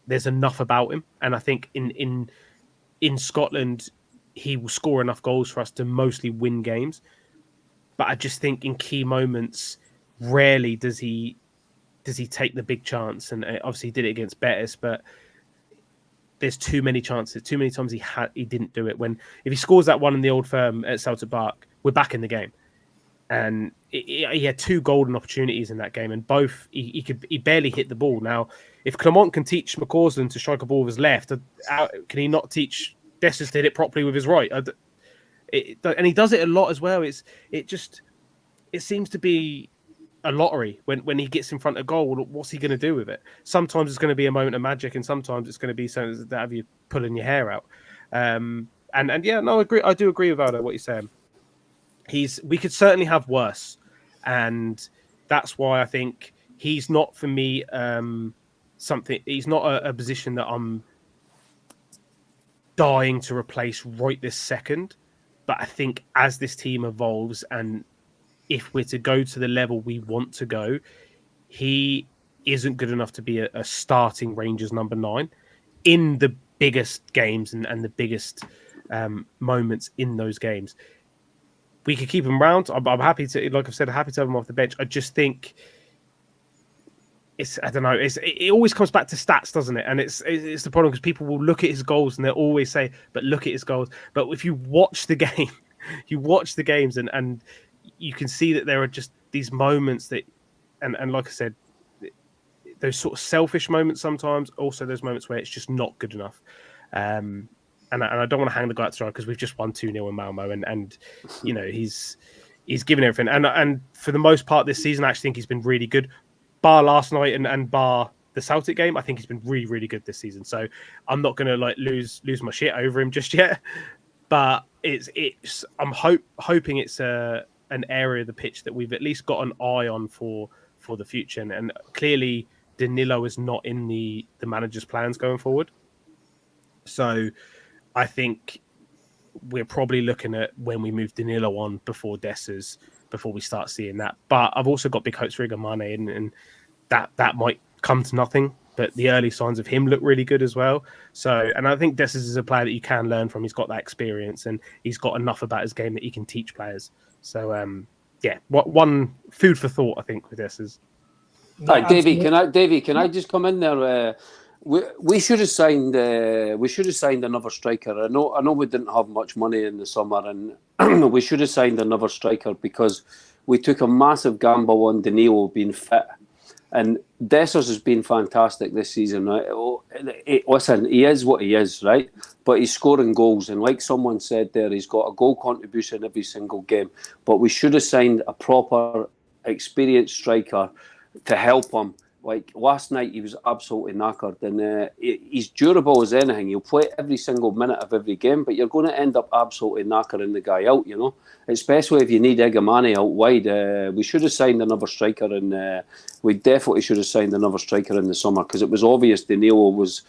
Speaker 3: there's enough about him, and I think in Scotland he will score enough goals for us to mostly win games. But I just think in key moments, rarely does he take the big chance, and obviously he did it against Betis, but there's too many chances. Too many times he didn't do it. If he scores that one in the Old Firm at Celtic Park, we're back in the game. And he had 2 golden opportunities in that game, and both he barely hit the ball. Now, if Clement can teach McCausland to strike a ball with his left, can he not teach Dessers to hit it properly with his right? And he does it a lot as well. It seems to be a lottery when he gets in front of goal. What's he going to do with it? Sometimes it's going to be a moment of magic, and sometimes it's going to be something that have you pulling your hair out. And yeah, no, I agree. I do agree with Aldo, what you're saying. We could certainly have worse, and that's why I think he's not for me something. He's not a position that I'm dying to replace right this second. But I think as this team evolves, and if we're to go to the level we want to go, he isn't good enough to be a starting Rangers number 9 in the biggest games and the biggest moments in those games. We could keep him round. I'm happy to, like I've said, happy to have him off the bench. I just think I don't know. It always comes back to stats, doesn't it? And it's the problem because people will look at his goals and they'll always say, "But look at his goals." But if you watch the game, you watch the games and you can see that there are just these moments that, and like I said, those sort of selfish moments sometimes. Also, those moments where it's just not good enough. And I don't want to hang the guy out to dry because we've just won 2-0 in Malmo, and you know he's given everything. And for the most part this season, I actually think he's been really good. Bar last night and bar the Celtic game, I think he's been really, really good this season. So I'm not going to like lose my shit over him just yet. But I'm hoping it's an area of the pitch that we've at least got an eye on for the future. And clearly Danilo is not in the manager's plans going forward. So I think we're probably looking at when we move Danilo on before we start seeing that. But I've also got big hopes for Mane, and that might come to nothing. But the early signs of him look really good as well. So, and I think Dessers is a player that you can learn from. He's got that experience and he's got enough about his game that he can teach players. So, one food for thought, I think, with Dessers.
Speaker 2: Right, Davey, can I just come in there? We should have signed another striker. I know we didn't have much money in the summer, and we should have signed another striker because we took a massive gamble on Danilo being fit. And Dessers has been fantastic this season, right? Listen, he is what he is, right? But he's scoring goals, and like someone said there, he's got a goal contribution every single game. But we should have signed a proper, experienced striker to help him. Like last night, he was absolutely knackered, and he's durable as anything. He'll play every single minute of every game, but you're going to end up absolutely knackering the guy out, you know. Especially if you need Egamani out wide. We should have signed another striker, and we definitely should have signed another striker in the summer because it was obvious Danilo was.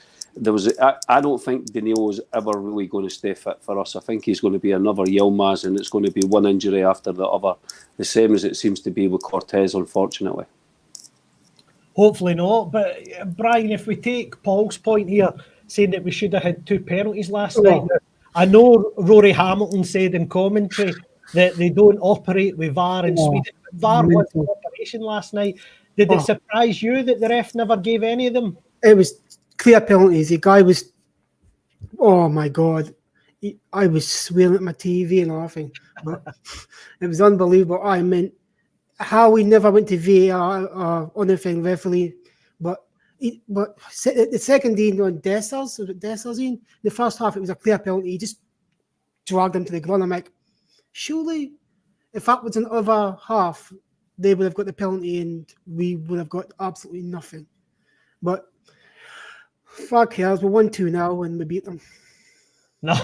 Speaker 2: I don't think Danilo is ever really going to stay fit for us. I think he's going to be another Yilmaz, and it's going to be one injury after the other, the same as it seems to be with Cortez, unfortunately.
Speaker 5: Hopefully not. But Brian, if we take Paul's point here, saying that we should have had 2 penalties last night, I know Rory Hamilton said in commentary that they don't operate with VAR in Sweden. VAR was in operation last night. Did it surprise you that the ref never gave any of them?
Speaker 4: It was clear penalties. The guy was, oh my God. I was swearing at my TV and laughing. It was unbelievable. I meant how we never went to VAR or anything referee, but the second game on Dessers, in the first half, it was a clear penalty. He just dragged him to the ground. I'm like, surely, if that was in the other half, they would have got the penalty and we would have got absolutely nothing. But fuck cares, we're 1-2 now and we beat them.
Speaker 5: No,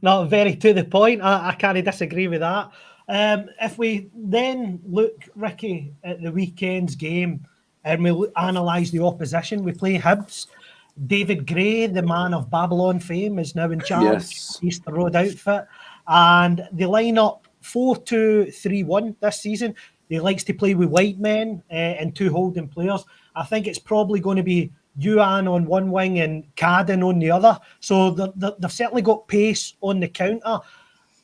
Speaker 5: not very to the point. I can't disagree with that. If we then look, Ricky, at the weekend's game and we analyse the opposition, we play Hibs. David Gray, the man of Babylon fame, is now in charge of the Easter Road outfit. And they line up 4-2-3-1 this season. He likes to play with white men and 2 holding players. I think it's probably going to be Yuan on one wing and Cadden on the other. So they've certainly got pace on the counter.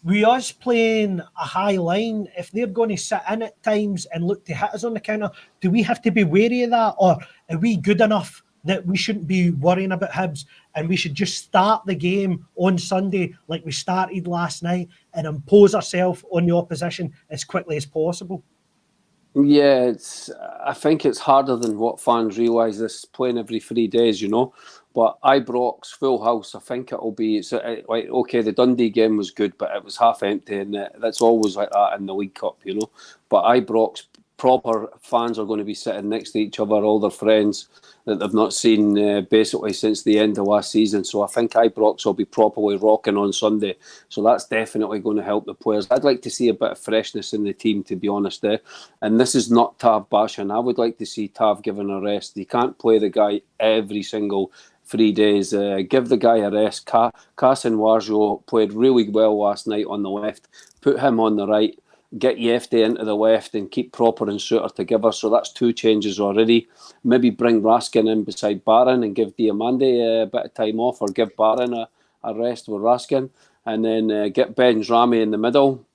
Speaker 5: We us playing a high line, if they're going to sit in at times and look to hit us on the counter, do we have to be wary of that? Or are we good enough that we shouldn't be worrying about Hibs and we should just start the game on Sunday like we started last night and impose ourselves on the opposition as quickly as possible?
Speaker 2: Yeah, I think it's harder than what fans realise, this playing every 3 days, you know. But Ibrox, full house, I think it'll be, like, okay, the Dundee game was good, but it was half empty, and that's always like that in the League Cup, you know. But Ibrox, proper fans are going to be sitting next to each other, all their friends that they've not seen basically since the end of last season. So I think Ibrox will be properly rocking on Sunday. So that's definitely going to help the players. I'd like to see a bit of freshness in the team, to be honest. And this is not Tav bashing. I would like to see Tav given a rest. You can't play the guy every single 3 days. Give the guy a rest. Carson Warjo played really well last night on the left. Put him on the right. Get Yefte into the left and keep Proper and Suter together. So that's 2 changes already. Maybe bring Raskin in beside Barron and give Diamande a bit of time off, or give Barron a rest with Raskin. And then get Bajrami in the middle.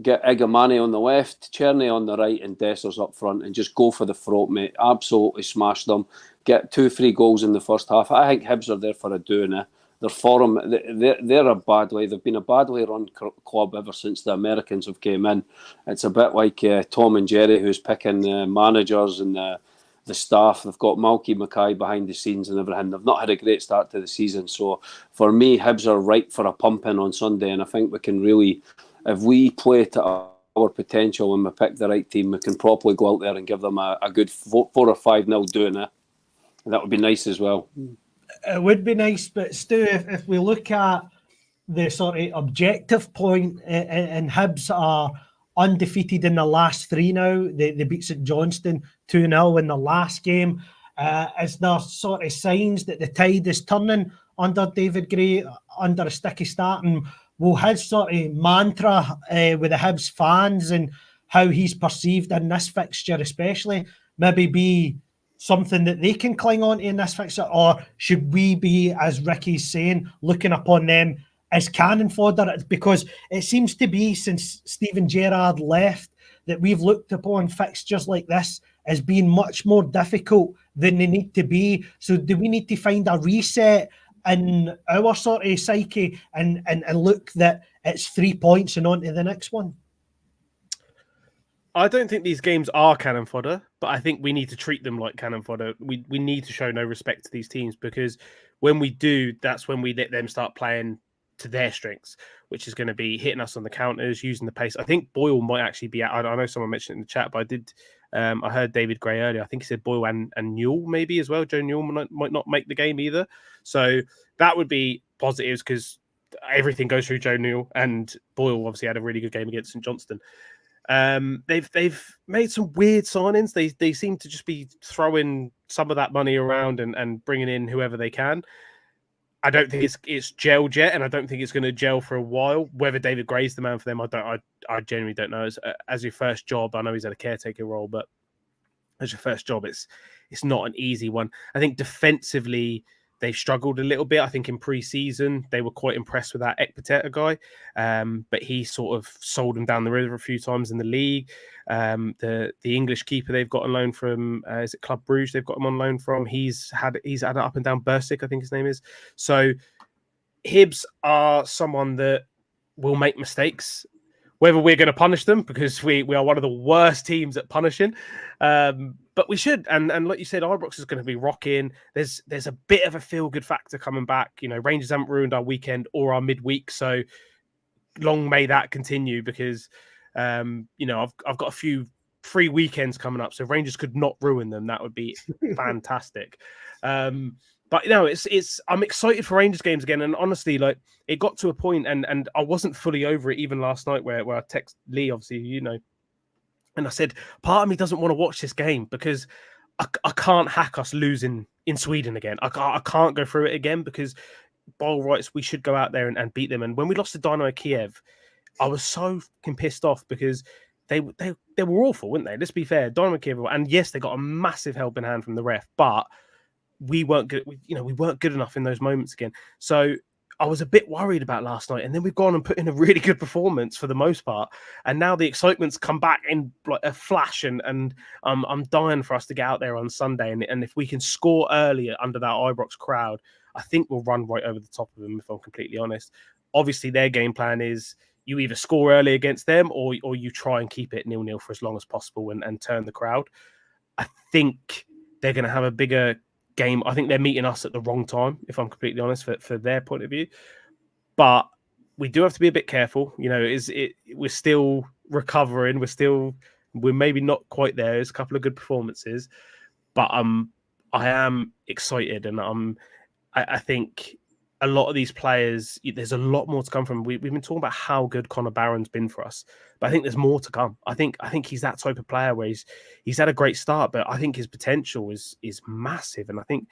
Speaker 2: Get Igamani on the left, Cherney on the right, and Dessers up front, and just go for the throat, mate. Absolutely smash them. Get 2-3 goals in the first half. I think Hibs are there for a doing. They're for them. They're a badly. They've been a badly run club ever since the Americans have came in. It's a bit like Tom and Jerry, who's picking managers and the staff. They've got Malky Mackay behind the scenes and everything. They've not had a great start to the season. So for me, Hibs are ripe for a pumping on Sunday, and I think we can really, if we play to our potential and we pick the right team, we can properly go out there and give them a good 4 or 5-0 doing it. That would be nice as well.
Speaker 5: It would be nice, but Stu, if we look at the sort of objective point, and Hibs are undefeated in the last 3 now. They beat St Johnstone 2-0 in the last game. Is there sort of signs that the tide is turning under David Gray, under a sticky start? And will his sort of mantra with the Hibs fans and how he's perceived in this fixture especially maybe be something that they can cling on to in this fixture? Or should we be, as Ricky's saying, looking upon them as cannon fodder? Because it seems to be, since Steven Gerrard left, that we've looked upon fixtures like this as being much more difficult than they need to be. So do we need to find a reset in our sort of psyche and look that it's 3 points and on to the next one?
Speaker 3: I don't think these games are cannon fodder, but I think we need to treat them like cannon fodder. We need to show no respect to these teams, because when we do, that's when we let them start playing to their strengths, which is going to be hitting us on the counters, using the pace. I think Boyle might actually be out. I know someone mentioned it in the chat, but I heard David Gray earlier. I think he said Boyle and Newell maybe as well. Joe Newell might not make the game either. So that would be positives, because everything goes through Joe Newell, and Boyle obviously had a really good game against St Johnstone. They've made some weird signings. They seem to just be throwing some of that money around and bringing in whoever they can. I don't think it's gelled yet, and I don't think it's going to gel for a while. Whether David Gray's the man for them, I genuinely don't know. As your first job, I know he's had a caretaker role, but as your first job, it's not an easy one. I think defensively they've struggled a little bit. I think in pre-season they were quite impressed with that Ekpateta guy, but he sort of sold them down the river a few times in the league. The English keeper they've got on loan from is it Club Brugge? They've got him on loan from. He's had an up and down Bursic, I think his name is. So Hibs are someone that will make mistakes. Whether we're going to punish them, because we are one of the worst teams at punishing, but we should. And like you said, Ibrox is going to be rocking. There's a bit of a feel-good factor coming back. You know, Rangers haven't ruined our weekend or our midweek, so long may that continue, because you know, I've got a few free weekends coming up, so Rangers could not ruin them. That would be fantastic. But you know, I'm excited for Rangers games again. And honestly, like, it got to a point, and I wasn't fully over it even last night, where I text Lee, obviously, you know, and I said, part of me doesn't want to watch this game, because I can't hack us losing in Sweden again. I can't go through it again, because by all rights, we should go out there and beat them. And when we lost to Dynamo Kiev, I was so fucking pissed off, because they were awful, weren't they? Let's be fair. Dynamo Kiev, and yes, they got a massive helping hand from the ref, but we weren't good. We weren't good enough in those moments again. So I was a bit worried about last night, and then we've gone and put in a really good performance for the most part. And now the excitement's come back in like a flash, and I'm dying for us to get out there on Sunday. And if we can score earlier under that Ibrox crowd, I think we'll run right over the top of them, if I'm completely honest. Obviously, their game plan is you either score early against them, or you try and keep it 0-0 for as long as possible and turn the crowd. I think they're going to have a bigger game. I think they're meeting us at the wrong time, if I'm completely honest, for their point of view. But we do have to be a bit careful. You know, we're still recovering. We're still We're maybe not quite there. There's a couple of good performances, but I am excited, and I think a lot of these players, there's a lot more to come from. We've been talking about how good Connor Barron's been for us, but I think there's more to come. I think he's that type of player where he's had a great start, but I think his potential is massive, and I think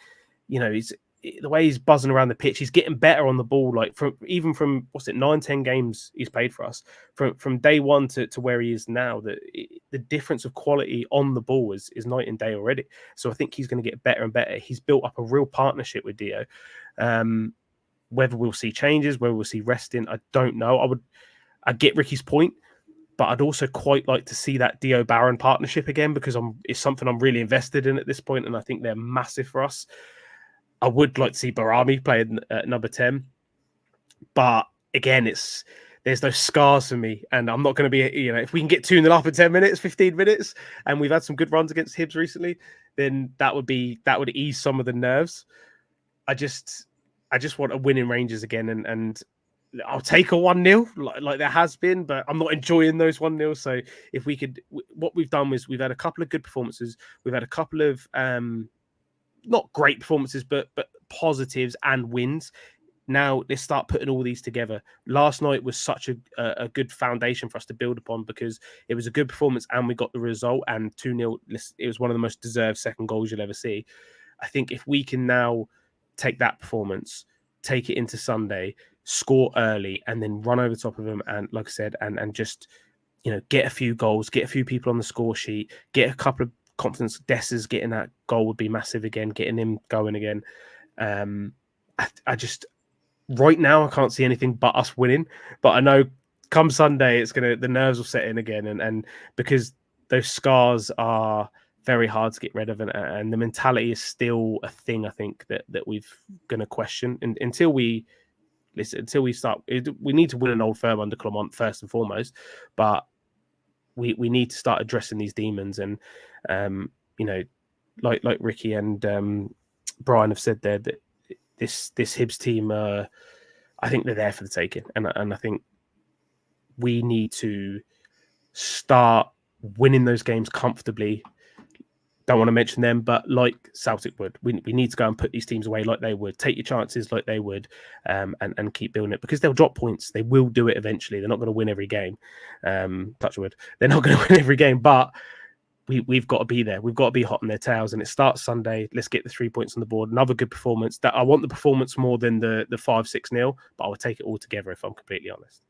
Speaker 3: he's the way he's buzzing around the pitch, he's getting better on the ball. Like from 9-10 games he's played for us, from day one to where he is now, the difference of quality on the ball is night and day already. So I think he's going to get better and better. He's built up a real partnership with Dio. Whether we'll see changes, whether we'll see resting, I don't know. I get Ricky's point, but I'd also quite like to see that Dio Barron partnership again, because it's something I'm really invested in at this point, and I think they're massive for us. I would like to see Bajrami play at number 10, but again, there's those scars for me, and I'm not going to be, if we can get 2-0 up in 10 minutes, 15 minutes, and we've had some good runs against Hibs recently, then that would ease some of the nerves. I just want a win in Rangers again, and I'll take a 1-0 like there has been, but I'm not enjoying those 1-0. So if we could, what we've done was we've had a couple of good performances, we've had a couple of not great performances, but positives and wins. Now let's start putting all these together. Last night was such a good foundation for us to build upon, because it was a good performance and we got the result, and 2-0. It was one of the most deserved second goals you'll ever see. I think if we can now take that performance, take it into Sunday, score early, and then run over the top of them, and like I said, and just get a few goals, get a few people on the score sheet, get a couple of confidence. Dessa's getting that goal would be massive again, getting him going again. I just right now I can't see anything but us winning, but I know come Sunday the nerves will set in again, and because those scars are very hard to get rid of, and the mentality is still a thing. I think that we've going to question until we start. We need to win an Old Firm under Clement first and foremost, but we need to start addressing these demons. And like Ricky and Brian have said there, that this Hibs team, I think they're there for the taking, and I think we need to start winning those games comfortably. Don't want to mention them, but like Celtic would, we need to go and put these teams away like they would. Take your chances like they would, and keep building it, because they'll drop points. They will do it eventually. They're not going to win every game. Touch wood. They're not going to win every game, but we've got to be there. We've got to be hot on their tails, and it starts Sunday. Let's get the 3 points on the board. Another good performance. That I want the performance more than the 5-6-0, but I would take it all together if I'm completely honest.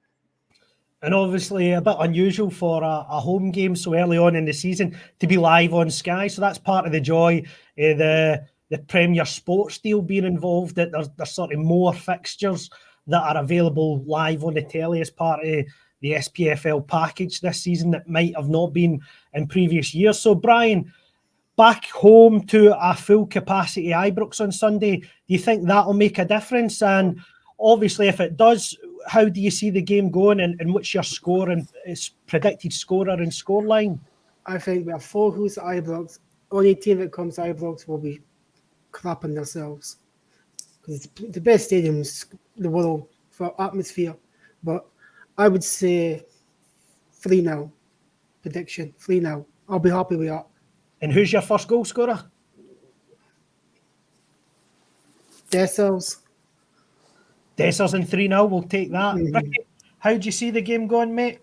Speaker 5: And obviously a bit unusual for a home game so early on in the season to be live on Sky. So that's part of the joy of the Premier Sports deal being involved, that there's sort of more fixtures that are available live on the telly as part of the SPFL package this season that might have not been in previous years. So Brian, back home to a full capacity Ibrox on Sunday, do you think that'll make a difference? And obviously if it does, how do you see the game going, and what's your score and predicted scorer and scoreline?
Speaker 4: I think we have 4 who's at Ibrox. Only team that comes to Ibrox will be clapping themselves, because it's the best stadiums in the world for atmosphere. But I would say 3-0 prediction. 3-0. I'll be happy with that.
Speaker 5: And who's your first goal scorer?
Speaker 4: Dessers.
Speaker 5: Dessers in 3-0, we'll take that.
Speaker 4: Mm-hmm.
Speaker 5: Ricky, how do you see the game going, mate?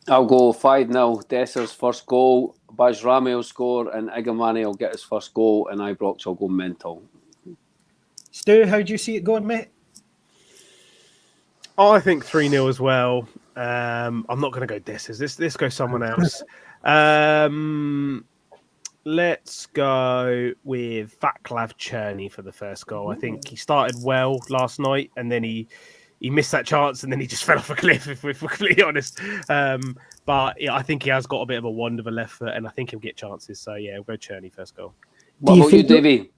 Speaker 2: I'll go 5-0. Dessers first goal. Bajrami will score, and Igamani will get his first goal, and Ibrox will go mental.
Speaker 5: Stu, how do you see it going, mate?
Speaker 3: Oh, I think 3-0 as well. I'm not going to go Dessers. This goes someone else. Let's go with Vaclav Cherny for the first goal. I think he started well last night, and then he missed that chance, and then he just fell off a cliff, if we're completely honest. But yeah, I think he has got a bit of a wand of a left foot, and I think he'll get chances. So yeah, we'll go Cherny first goal.
Speaker 2: What about you, Davey?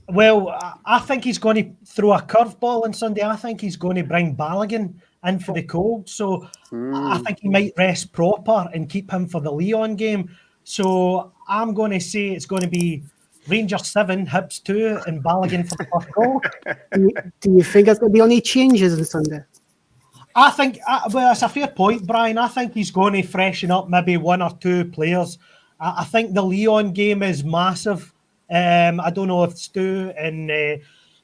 Speaker 5: Well, I think he's going to throw a curveball on Sunday. I think he's going to bring Balogun in for the cold. So I think he might rest proper and keep him for the Lyon game. So I'm going to say it's going to be Rangers 7, Hibs 2, and Balogun for the first goal.
Speaker 4: Do you think there's going to be any changes on Sunday?
Speaker 5: I think, well, it's a fair point, Brian. I think he's going to freshen up maybe one or two players. I think the Leon game is massive. I don't know if Stu and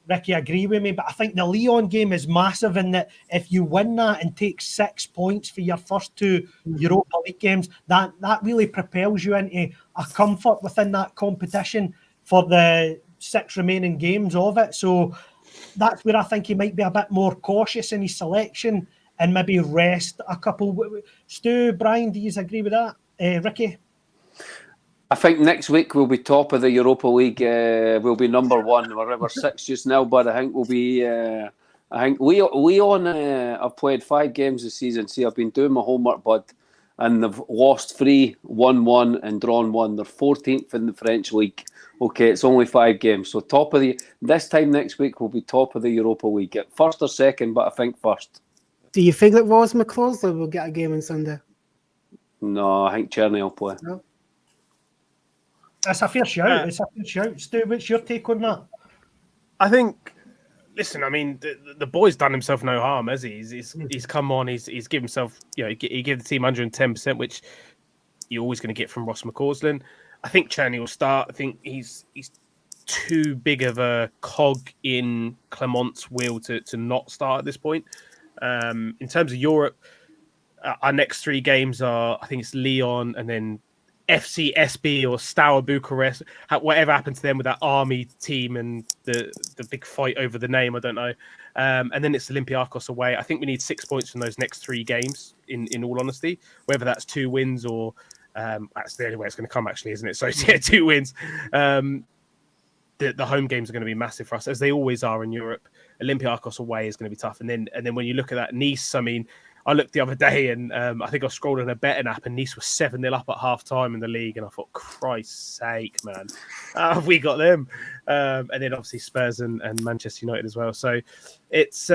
Speaker 5: Ricky agree with me, but I think the Leon game is massive in that if you win that and take 6 points for your first two Europa League games, that really propels you into a comfort within that competition for the 6 remaining games of it. So that's where I think he might be a bit more cautious in his selection and maybe rest a couple. Stu, Brian, do you agree with that? Ricky?
Speaker 2: I think next week we'll be top of the Europa League. We'll be number 1. We're 6 just now, but I think we'll be. I think Leon have played 5 games this season. See, I've been doing my homework, bud, and they've lost 3, won 1, and drawn 1. They're 14th in the French league. Okay, it's only 5 games. So this time next week we'll be top of the Europa League. First or second, but I think first.
Speaker 4: Do you think that Ross McCloskey will get a game on Sunday?
Speaker 2: No, I think Czerny will play.
Speaker 4: No.
Speaker 5: That's a fair shout. It's a fair shout. Stu, what's your take on that?
Speaker 3: I think. Listen, I mean, the boy's done himself no harm, has he? He's come on. He's given himself. He gave the team 110%, which you're always going to get from Ross McCausland. I think Czerny will start. I think he's too big of a cog in Clement's wheel to not start at this point. In terms of Europe, our next 3 games are, I think it's Lyon and then FC SB or Steaua Bucharest. Whatever happened to them with that army team and the big fight over the name, I don't know. And then it's Olympiacos away. I think we need 6 points from those next 3 games, in all honesty. Whether that's 2 wins or that's the only way it's going to come, actually, isn't it? So, yeah, 2 wins. The home games are going to be massive for us, as they always are in Europe. Olympiacos away is going to be tough. And then when you look at that, Nice, I mean, I looked the other day and I think I scrolled on a betting app and Nice was 7-0 up at half time in the league. And I thought, Christ's sake, man, how have we got them? And then obviously Spurs and Manchester United as well. So it's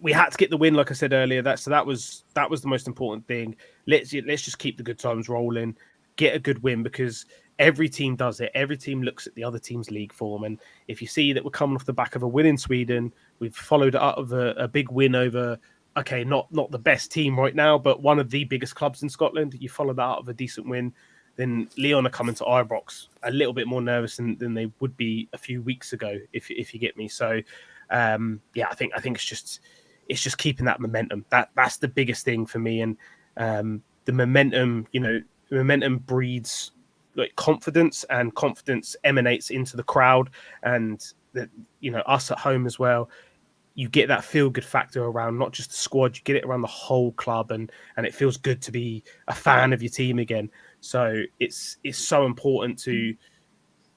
Speaker 3: we had to get the win, like I said earlier. That was the most important thing. Let's just keep the good times rolling, get a good win, because every team does it. Every team looks at the other team's league form. And if you see that we're coming off the back of a win in Sweden, we've followed it up with a big win over, okay, not the best team right now, but one of the biggest clubs in Scotland. You follow that up with a decent win, then Lyon are coming to Ibrox a little bit more nervous than they would be a few weeks ago, if you get me. So, yeah, I think it's just keeping that momentum. That's the biggest thing for me. And the momentum, momentum breeds like confidence, and confidence emanates into the crowd, and that us at home as well. You get that feel good factor around not just the squad, you get it around the whole club, and it feels good to be a fan of your team again. So it's so important to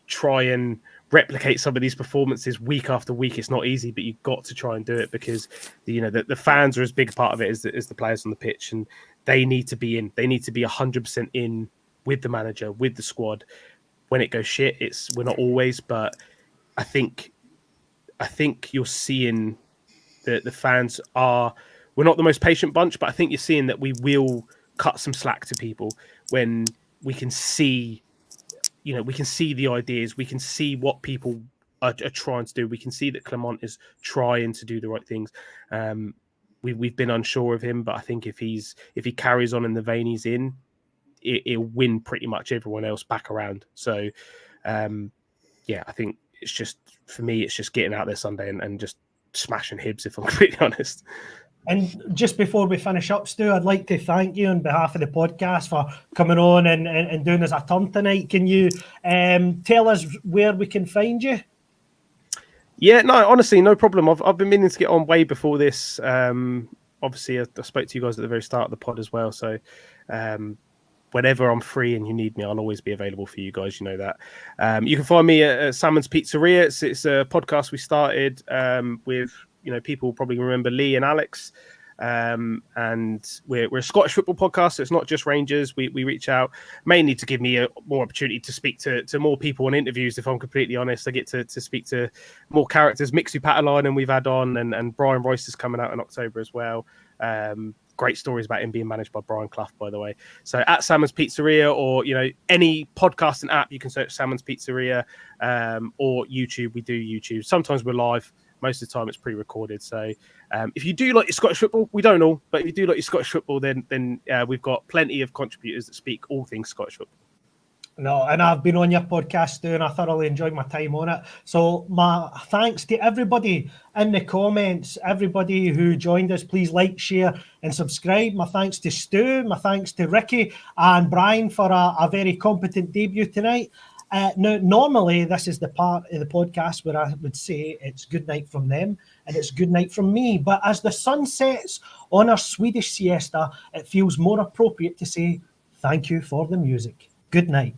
Speaker 3: try and replicate some of these performances week after week. It's not easy, but you've got to try and do it, because the fans are as big a part of it as the players on the pitch, and they need to be in. They need to be 100% in with the manager, with the squad. When it goes shit, we're not always, but I think you're seeing the fans we're not the most patient bunch, but I think you're seeing that we will cut some slack to people when we can see, we can see the ideas, we can see what people are trying to do. We can see that Clement is trying to do the right things. We've been unsure of him, but I think if he carries on in the vein he's in, it'll win pretty much everyone else back around. So, yeah, I think it's just, for me, it's just getting out there Sunday and just smashing Hibs, if I'm completely honest.
Speaker 5: And just before we finish up, Stu, I'd like to thank you on behalf of the podcast for coming on and doing us a turn tonight. Can you tell us where we can find you?
Speaker 3: Yeah, no, honestly, no problem. I've been meaning to get on way before this. Obviously, I spoke to you guys at the very start of the pod as well. So, whenever I'm free and you need me, I'll always be available for you guys. You know that. You can find me at Salmon's Pizzeria. It's a podcast we started with, people probably remember Lee and Alex. And we're a Scottish football podcast, so it's not just Rangers. We reach out mainly to give me a more opportunity to speak to more people on interviews. If I'm completely honest, I get to speak to more characters. Mixu Pataline, and we've had on, and Brian Royce is coming out in October as well. Great stories about him being managed by Brian Clough, by the way. So at Salmon's Pizzeria, or any podcasting app, you can search Salmon's Pizzeria, or YouTube. We do YouTube. Sometimes we're live. most of the time it's pre-recorded. So if you do like your Scottish football, we don't all, but if you do like your Scottish football, then we've got plenty of contributors that speak all things Scottish football.
Speaker 5: No, and I've been on your podcast too, and I thoroughly enjoyed my time on it. So my thanks to everybody in the comments, everybody who joined us. Please like, share, and subscribe. My thanks to Stu, my thanks to Ricky and Brian for a very competent debut tonight. Now, normally this is the part of the podcast where I would say it's good night from them and it's good night from me. But as the sun sets on our Swedish siesta, it feels more appropriate to say thank you for the music. Good night.